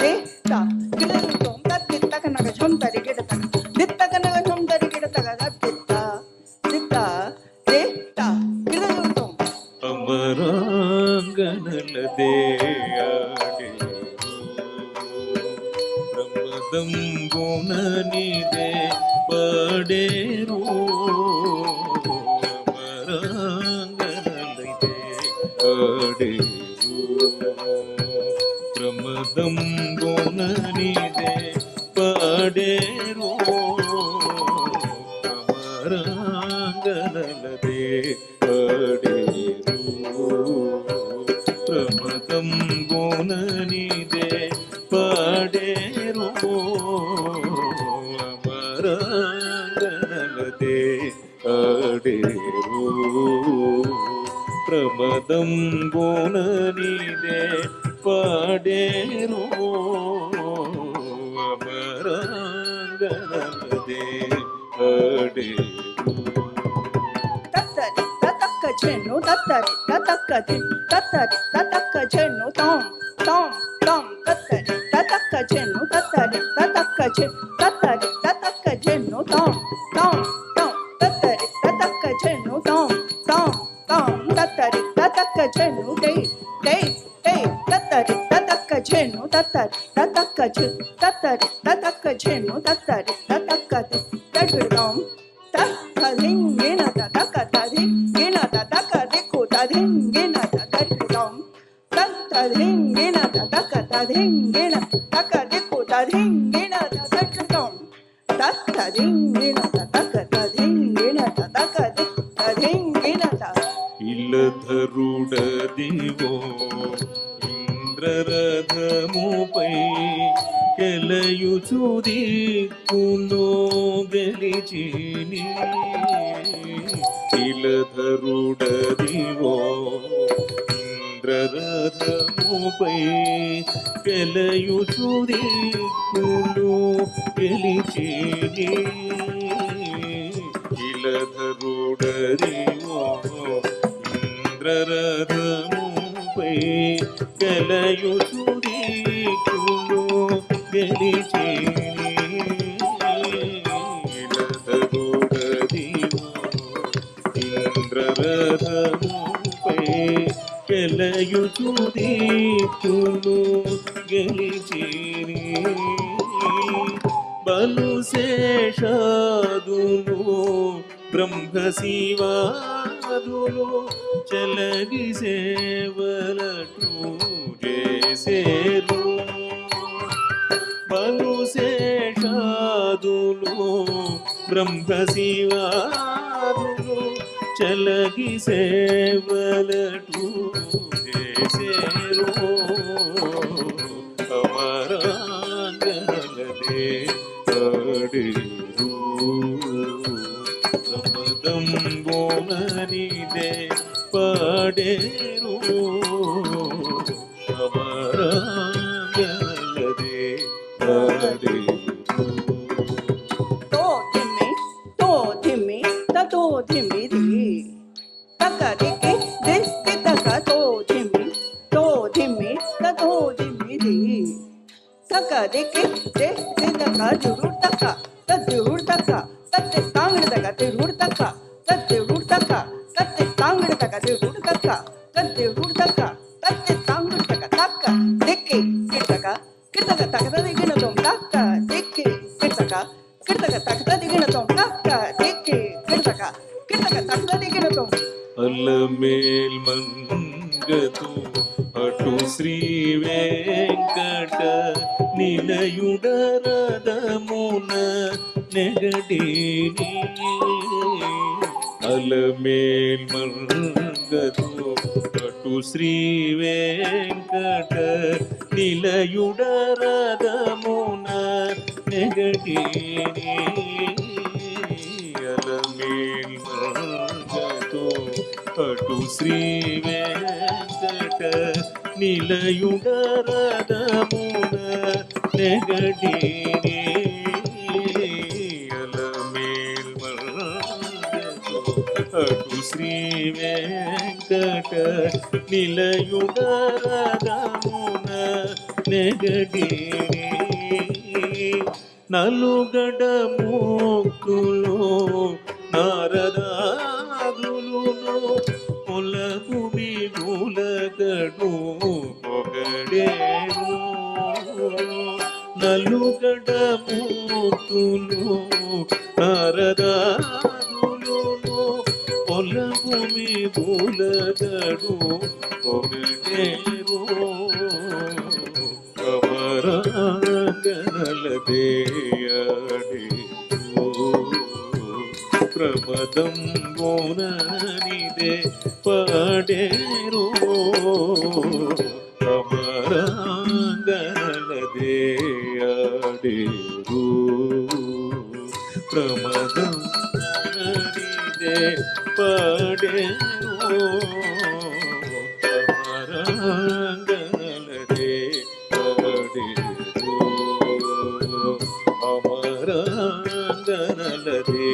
దేత్తా ఇదరుం తిత్తకనగ జం తరిగిడతాగ తిత్తకనగ జం తరిగిడతాగ తిత్తా తిత్తా దేత్తా ఇదరుం అమరాంగనలదే ఆడేరు బ్రహ్మదంబుననిదే పాడేరు అమరాంగనలదే ఆడేరు బ్రహ్మదంబుననిదే పాడేరు అమరాంగనలదే ఆడేరు ప్రమదంబుననిదే పాడేరు అమరాంగనలదే ఆడేరు ప్రమదంబుననిదే పాడేరు అమరాంగనలదే ఆడేరు తత్తరి తతక్క చెన్ను తత్తరి తతక్క తిన్ తత్తరి తతక్క చెన్ను తాం తాం తాం తత్తరి తతక్క చెన్ను తత్తరి తతక్క చెన్ తత్తరి తతక్క చెన్ను తాం తాం తాం తత్తరి తతక్క చెన్ను తాం తాం తాం తత్తరి తతక్క చెన్ను టై టై టై తత్తరి తతక్క చెన్ను తత్తరి తతక్క చెన్ తత్తరి తతక్క చెన్ను తత్తరి తతక్క తిన్ తడుదాం తదింగిన తదక తదింగిన తదక దిక్కు తదింగిన తదరిదాం తదింగిన తదక తదింగిన తక దిక్కు తదింగిన తదరిదాం తదింగిన తదక తదింగిన తదక దిక్కు తదింగిన ఇలధరుడదివో ఇంద్రరథముపై కెలయుచు దిక్కులో గెలిచిని ఇలధరుడదివో ఇంద్రరథముపై కెలయుచు దిక్కులో గెలిచిని ఇలధరుడదివో ఇంద్రరథముపై కెలయుచు దిక్కులో గెలిచిని ఇలధరుడదివో ఇంద్రరథముపై కెలయుచు దిక్కులో గెలిచిని బలు శేషాదులు బ్రహ్మ శివాదులు చలగి సేవలటు చేసేరు బలు శేషాదులు బ్రహ్మ శివాదులు చలగి సేవలటు చేసేరు అమరాంగనలదే ఆడేరు ప్రమదంబుననిదే పాడేరు అమరాంగనలదే ఆడేరు తో ధిమ్మి తతో ధిమ్మి తక దిక్కి దిక్కి తక తో ధిమ్మి తో ధిమ్మి ది తక దిక్కి దిక్కి తక జురు తక తజురు తక తత్తి తాంగడ తక తిరుడు తక తజురు తక తత్తి తాంగడ తక తిరుడు తక తజురు తక తత్తి తాంగడ తక తక దిక్కి కిటక కిటక తక దిగిన తో తక దిక్కి కిటక కిటక తక దిగిన తో తక దిక్కి కిటక కిటక తక దిగిన తో అల్లమేల్ మంగతు అటు శ్రీ వెంకట నిలయుడరదమున నెగడేని అల్లమేల్ మంగతు అటు శ్రీ వెంకట నిలయుడరదమున నెగడేని అల్లమేల్ మంగతు అటు శ్రీ వెంకట నిలయుడరదమున నెగడేని అలమేల్ మంగతు అటు Shri Venkata నిలయుడరదమున నెగడేని నలుగడ మూకులు నారదాదులును పొలపు బిగులగడు పొగడేరు నలుగడ మూతులు నారదాదులును పొలపు బిగులగడు పొగడేరు కమరాగనలదేయడే ప్రమదం గోననిదే Paderu కమరాంగనలదేయడేరు ప్రమదం గోననిదే Paderu కమరాంగనలదే Paderu అమరాంగనలదే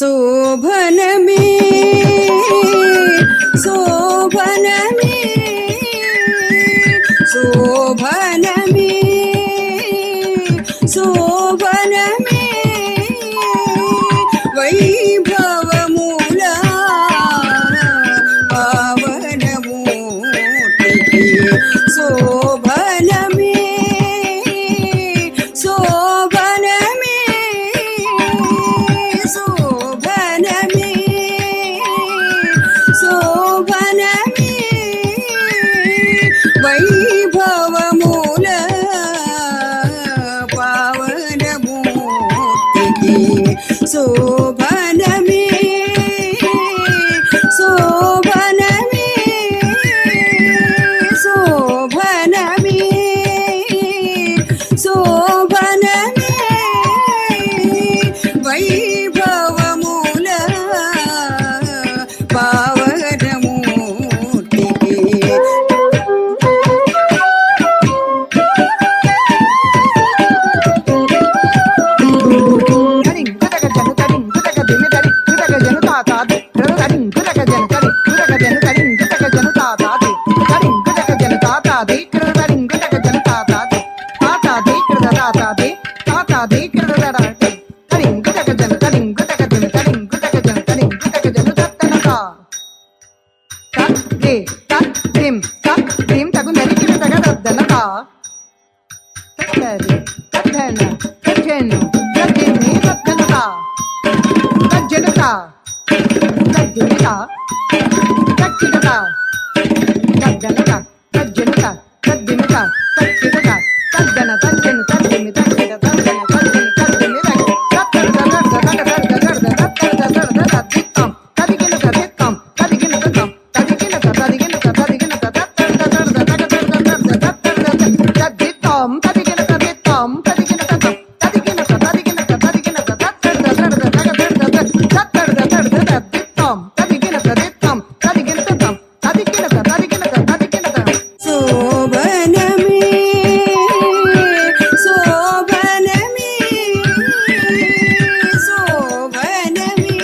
శోభనమే శోభనమే శోభనమే శోభనమే వైభవమూల పావనమూర్తికి శోభనమే శోభనమే శోభనమే శోభనమే వైభవమూల పావనమూర్తికి శోభనమే శోభనమే శోభనమే శోభనమే వైభవమూల పావనమూర్తికి ತತ್ತರಿ ತದ್ದನ ತಜ್ಜನು ತದ್ದಿನಿ ತದ್ದನಕ ತಜ್ಜನಕ ತದ್ದಿನಿಕ ತಕ್ಕಿಡಕ ತದ್ದನಕ ತಜ್ಜನಕ ತದ್ದಿನಿಕ ತಕ್ಕಿಡಕ ತದ್ದನ ತಜ್ಜನು ತದ್ದಿನಿ ತಕ್ಕಿಡ ತದ್ದನ ತದ್ದಿನಿ ತದ್ದಿನಿ ತತ್ತಡ ತತ್ತಡ ತತ್ತಡ ತತ್ತಡ ತತ್ತಡ ತದ್ದಿತ್ತಂ ತದಿಗಿನ ತದಿತ್ತಂ ತದಿಗಿನ ತದ್ದಂ ತದಿಗಿನ ತದಿಗಿನ ತದಿಗಿನ ತದಿತ್ತಂ ತದಿಗಿನ ತದಿತ್ತಂ ತದಿಗಿನ ತದ್ದಂ ತದಿಗಿನ ತದಿಗಿನ ತದಿಗಿನ ತತ್ತಡ ತದಿತ್ತಂ ತದಿಗಿನ ತದಿತ್ತಂ ತದಿಗಿನ ತದಿಗಿನ ತದಿಗಿನ ಶೋಭನಮೇ ಶೋಭನಮೇ ಶೋಭನಮೇ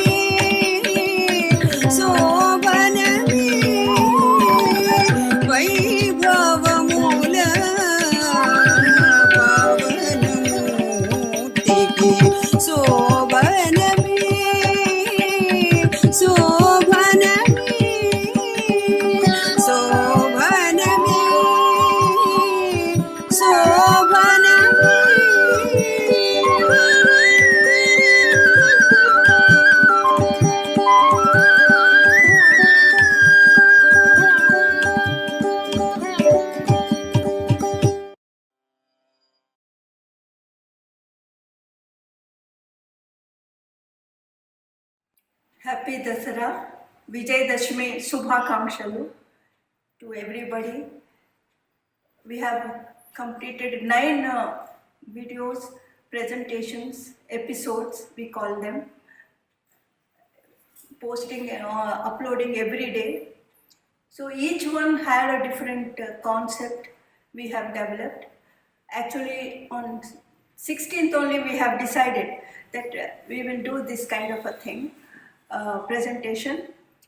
ಶೋಭನಮೇ ವೈಭವಮೂಲ ಪಾವನಮೂರ್ತಿಗೆ ಶೋಭನಮೇ ಶೋಭನಮೇ ಶೋಭನಮೇ Happy Dasara, Vijayadashmi Subhakamkshalu to everybody. We have completed 9 videos, presentations, episodes, we call them, posting, uploading every day. So each one had a different concept we have developed. Actually, on 16th only we have decided that we will do this kind of a thing, presentation.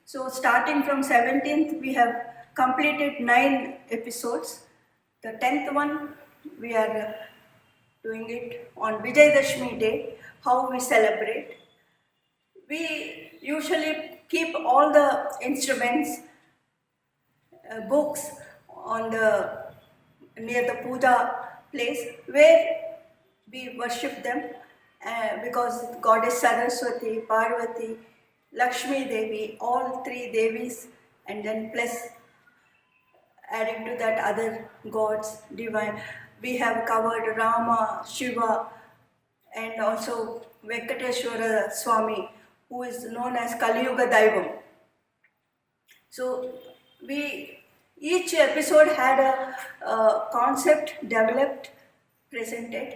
So starting from 17th we have completed 9 episodes. The 10th one we are doing it on Vijayadashmi day, how we celebrate. We usually keep all the instruments, books on the near the puja place where we worship them, because goddess Saraswati, Parvati, Lakshmi Devi, all 3 Devis, and then plus adding to that other gods, divine. We have covered Rama, Shiva, and also Venkateshwara Swami, who is known as Kaliyuga Daivam. So each episode had a concept developed, presented.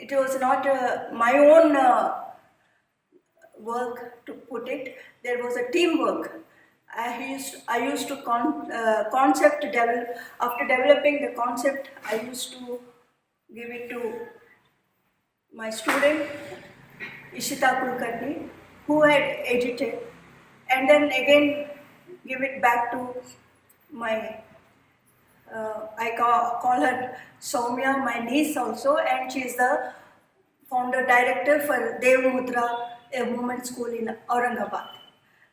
It was not my own work to put it. There was a teamwork. I used to concept develop. After developing the concept, I used to give it to my student Ishita Kulkarni, who had edited, and then again give it back to my I call her Soumya, my niece also, and she is the founder director for Dev Mudra, a women's school in Aurangabad.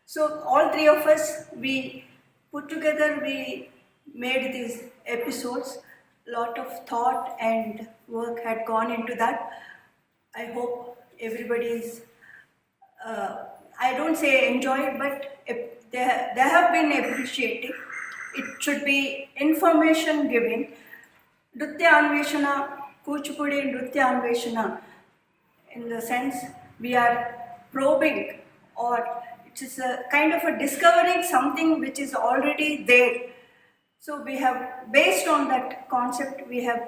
So all 3 of us, we put together, we made these episodes. Lot of thought and work had gone into that. I hope everybody is, I don't say enjoyed, but they have been appreciating. It should be information giving. Nritya Anveshana, Kuchipudi Nritya Anveshana, in the sense we are probing, or it is a kind of a discovering something which is already there. So we have, based on that concept, we have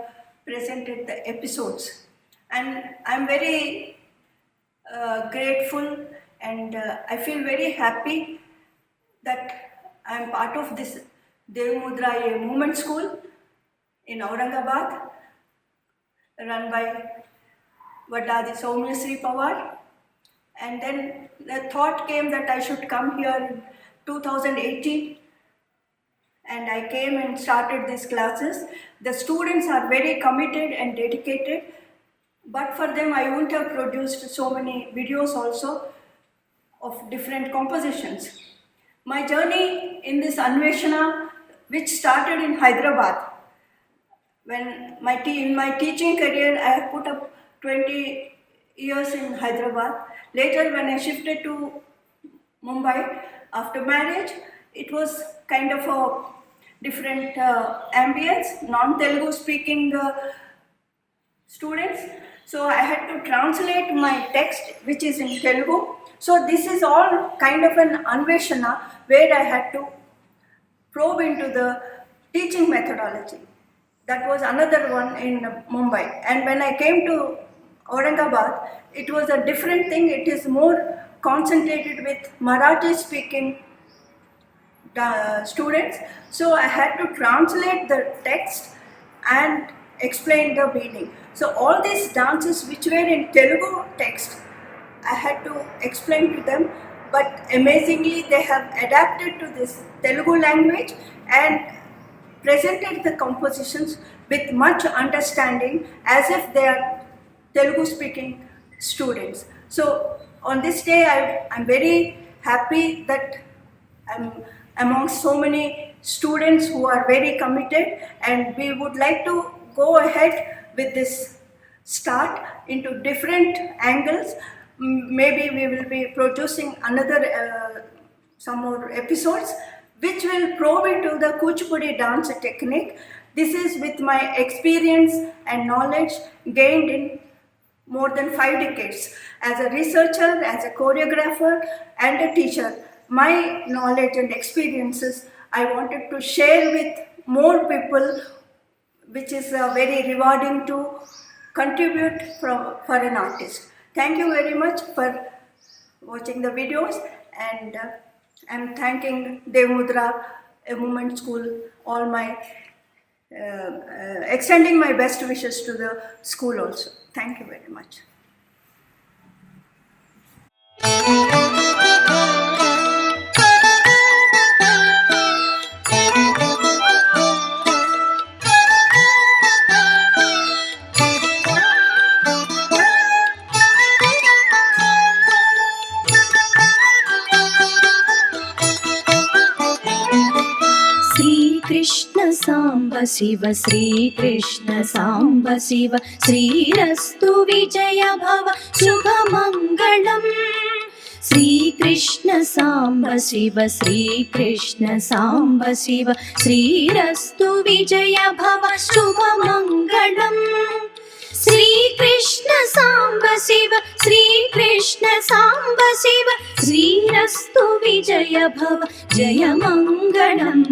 presented the episodes, and I'm very grateful, and I feel very happy that I'm part of this Dev Mudra, a movement school in Aurangabad, run by Vadadi Soumya Sri Pawar. And then the thought came that I should come here in 2018, and I came and started these classes. The students are very committed and dedicated, but for them I wouldn't have produced so many videos also of different compositions. My journey in this Anveshana, which started in Hyderabad, when in my teaching career, I have put up 20 years in Hyderabad. Later, when I shifted to Mumbai after marriage, it was kind of a different ambience, non-Telugu speaking students. So I had to translate my text, which is in Telugu. So this is all kind of an anveshana where I had to probe into the teaching methodology. That was another one in Mumbai. And when I came to Aurangabad, it was a different thing. It is more concentrated with Marathi speaking students. So I had to translate the text and explain the meaning. So all these dances which were in Telugu text, I had to explain to them, but amazingly they have adapted to this Telugu language and presented the compositions with much understanding as if they are Telugu speaking students. So on this day I'm very happy that I'm among so many students who are very committed, and we would like to go ahead with this start into different angles. Maybe we will be producing another some more episodes which will probe into the Kuchipudi dance technique. This is with my experience and knowledge gained in more than 5 decades as a researcher, as a choreographer and a teacher. My knowledge and experiences I wanted to share with more people, which is very rewarding to contribute for an artist. Thank you very much for watching the videos, and I'm thanking Devmudra Movement School, all my extending my best wishes to the school also. Thank you very much. Shrikrishna Samba Shiv Shrikrishna Samba Shiv श्रीरस्तु विजय भव शुभमङ्गलम् श्रीकृष्ण सांब शिव श्रीकृष्ण सांब शिव श्रीरस्तु विजय भव शुभमङ्गलम् श्रीकृष्ण सांब शिव श्रीकृष्ण सांब शिव श्रीरस्तु विजय भव जय मङ्गलम्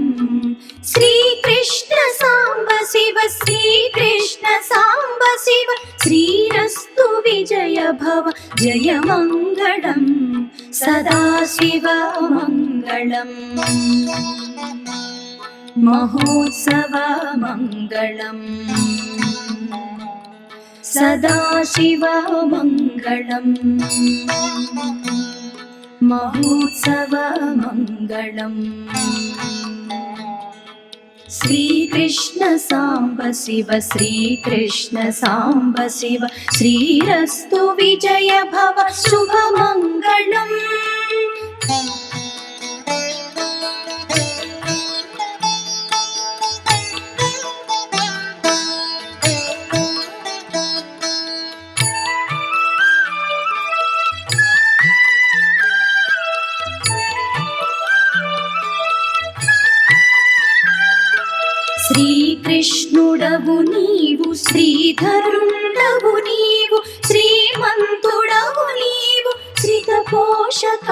श्रीकृष्ण सांब शिव श्रीकृष्ण सांब शिव श्रीरस्तु विजय भव जय मङ्गलम् सदाशिव मङ्गलम् महोत्सव मङ्गलम् सदाशिव मङ्गलम् महोत्सव मङ्गलम् श्रीकृष्ण सांब शिव श्रीकृष्ण सांब शिव श्रीरस्तु विजय भव शुभमङ्गलम् శ్రీకృష్ణుడవు నీవు శ్రీధరుండవు నీవు శ్రీమంతుడవు నీవు శ్రితపోషక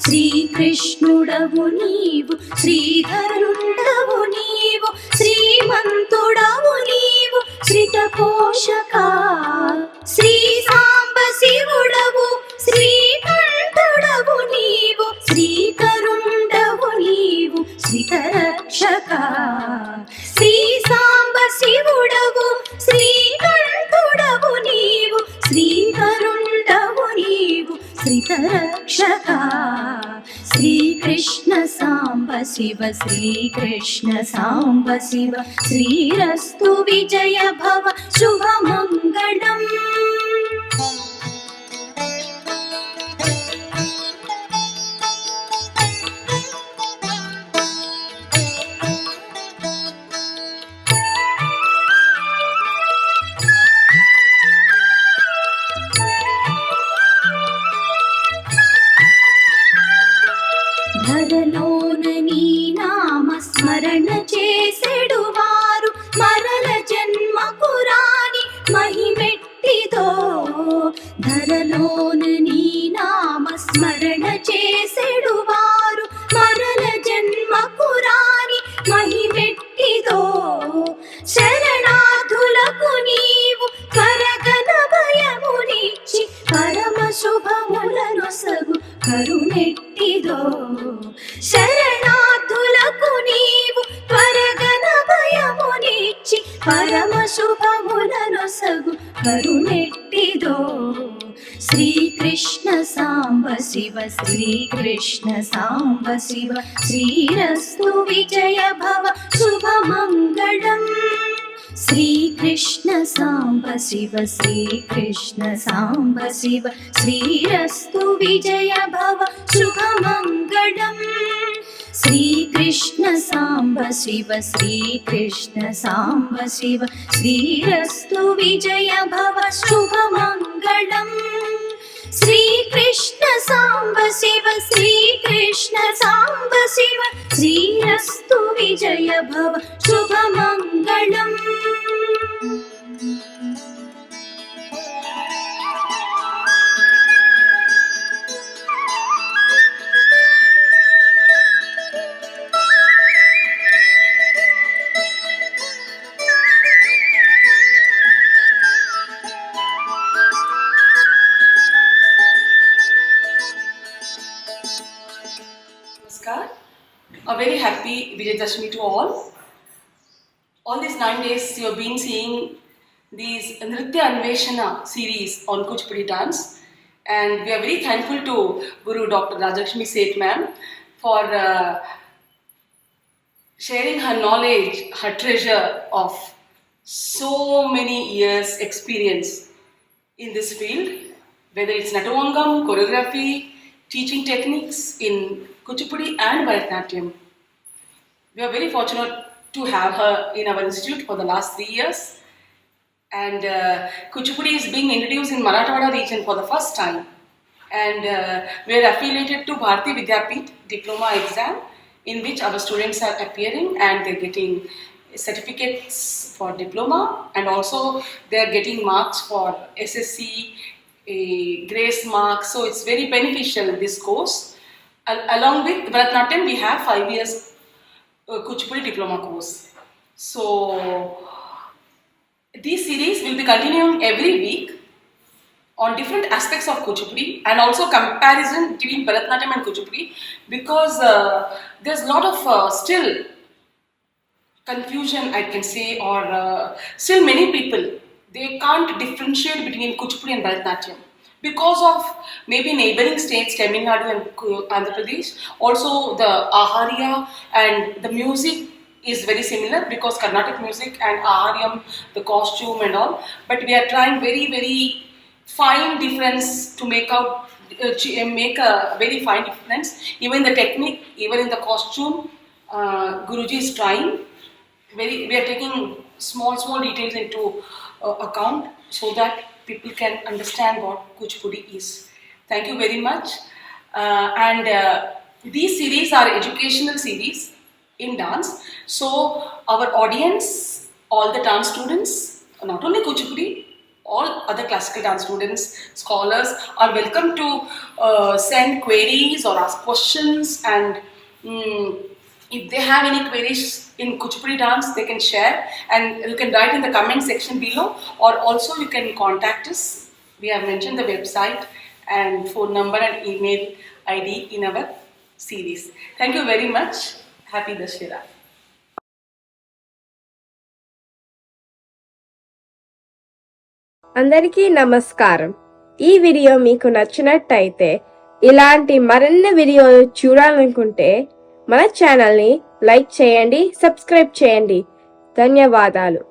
శ్రీకృష్ణుడవు నీవు శ్రీధరుండవు నీవు శ్రీమంతుడవు నీవు శ్రితపోషక శ్రీ సాంబ శివుడవు శ్రీకంఠుడవు నీవు శ్రీకరుండవు నీవు శ్రీకరక్షక శ్రీ సాంబ శివుడవు శ్రీకంఠుడవు నీవు శ్రీకరుండవు నీవు శ్రీకరక్షక శ్రీకృష్ణ సాంబ శివ శ్రీకృష్ణ సాంబ శివ శ్రీరస్తు విజయ భవ శుభమంగళం పరమ శుభములనొసగు కరుణెట్టిదో శ్రీకృష్ణ సాంబ శివ శ్రీకృష్ణ సాంబ శివ శ్రీరస్తు విజయ భవ శుభమంగళం శ్రీకృష్ణ సాంబ శివ శ్రీకృష్ణ సాంబ శివ శ్రీరస్తు విజయ భవ శుభమంగళం శ్రీకృష్ణ సాంబ శివ శ్రీకృష్ణ సాంబ శివ శ్రీరస్తు విజయ భవ శుభమంగళం శ్రీకృష్ణ సాంబ శివ శ్రీకృష్ణ సాంబ శివ శ్రీరస్తు విజయ భవ శుభమంగళం A very happy Vijayadashmi to all. All these 9 days you have been seeing these Nritya Anveshana series on Kuchipudi dance, and we are very thankful to Guru Dr. Rajakshmi Seth ma'am for sharing her knowledge, her treasure of so many years experience in this field, whether it's Natavangam, choreography, teaching techniques in Kuchipudi and Bharatanatyam. We are very fortunate to have her in our institute for the last 3 years, and Kuchipudi is being introduced in Marathwada region for the first time, and we are affiliated to Bharati Vidyapeeth diploma exam, in which our students are appearing and they are getting certificates for diploma, and also they are getting marks for SSC, grace marks. So it's very beneficial, this course. Along with Bharatanatyam, we have 5 years Kuchipudi diploma course. So these series will be continuing every week on different aspects of Kuchipudi, and also comparison between Bharatanatyam and Kuchipudi, because there's a lot of still confusion, I can say, or still many people, they can't differentiate between Kuchipudi and Bharatanatyam because of maybe neighboring states, Tamil Nadu and Andhra Pradesh. Also the aharya and the music is very similar, because Carnatic music and aharyam, the costume and all, but we are trying very, very fine difference to make out, make a very fine difference. Even the technique, even in the costume, Guruji is trying. We are taking small details into account so that people can understand what Kuchipudi is. Thank you very much. And these series are educational series in dance. So our audience, all the dance students, not only Kuchipudi, all other classical dance students, scholars are welcome to send queries or ask questions, and if they have any queries in Kuchipudi dance, they can share, and you can write in the comment section below, or also you can contact us. We have mentioned the website and phone number and email ID in our series. Thank you very much. Happy Dussehra. అందరికీ నమస్కారం. ఈ video మీకు నచ్చినట్టయితే, ఇలాంటి మరిన్ని వీడియోలు చూడాలనుకుంటే మన ఛానల్ని లైక్ చేయండి, సబ్స్క్రైబ్ చేయండి. ధన్యవాదాలు.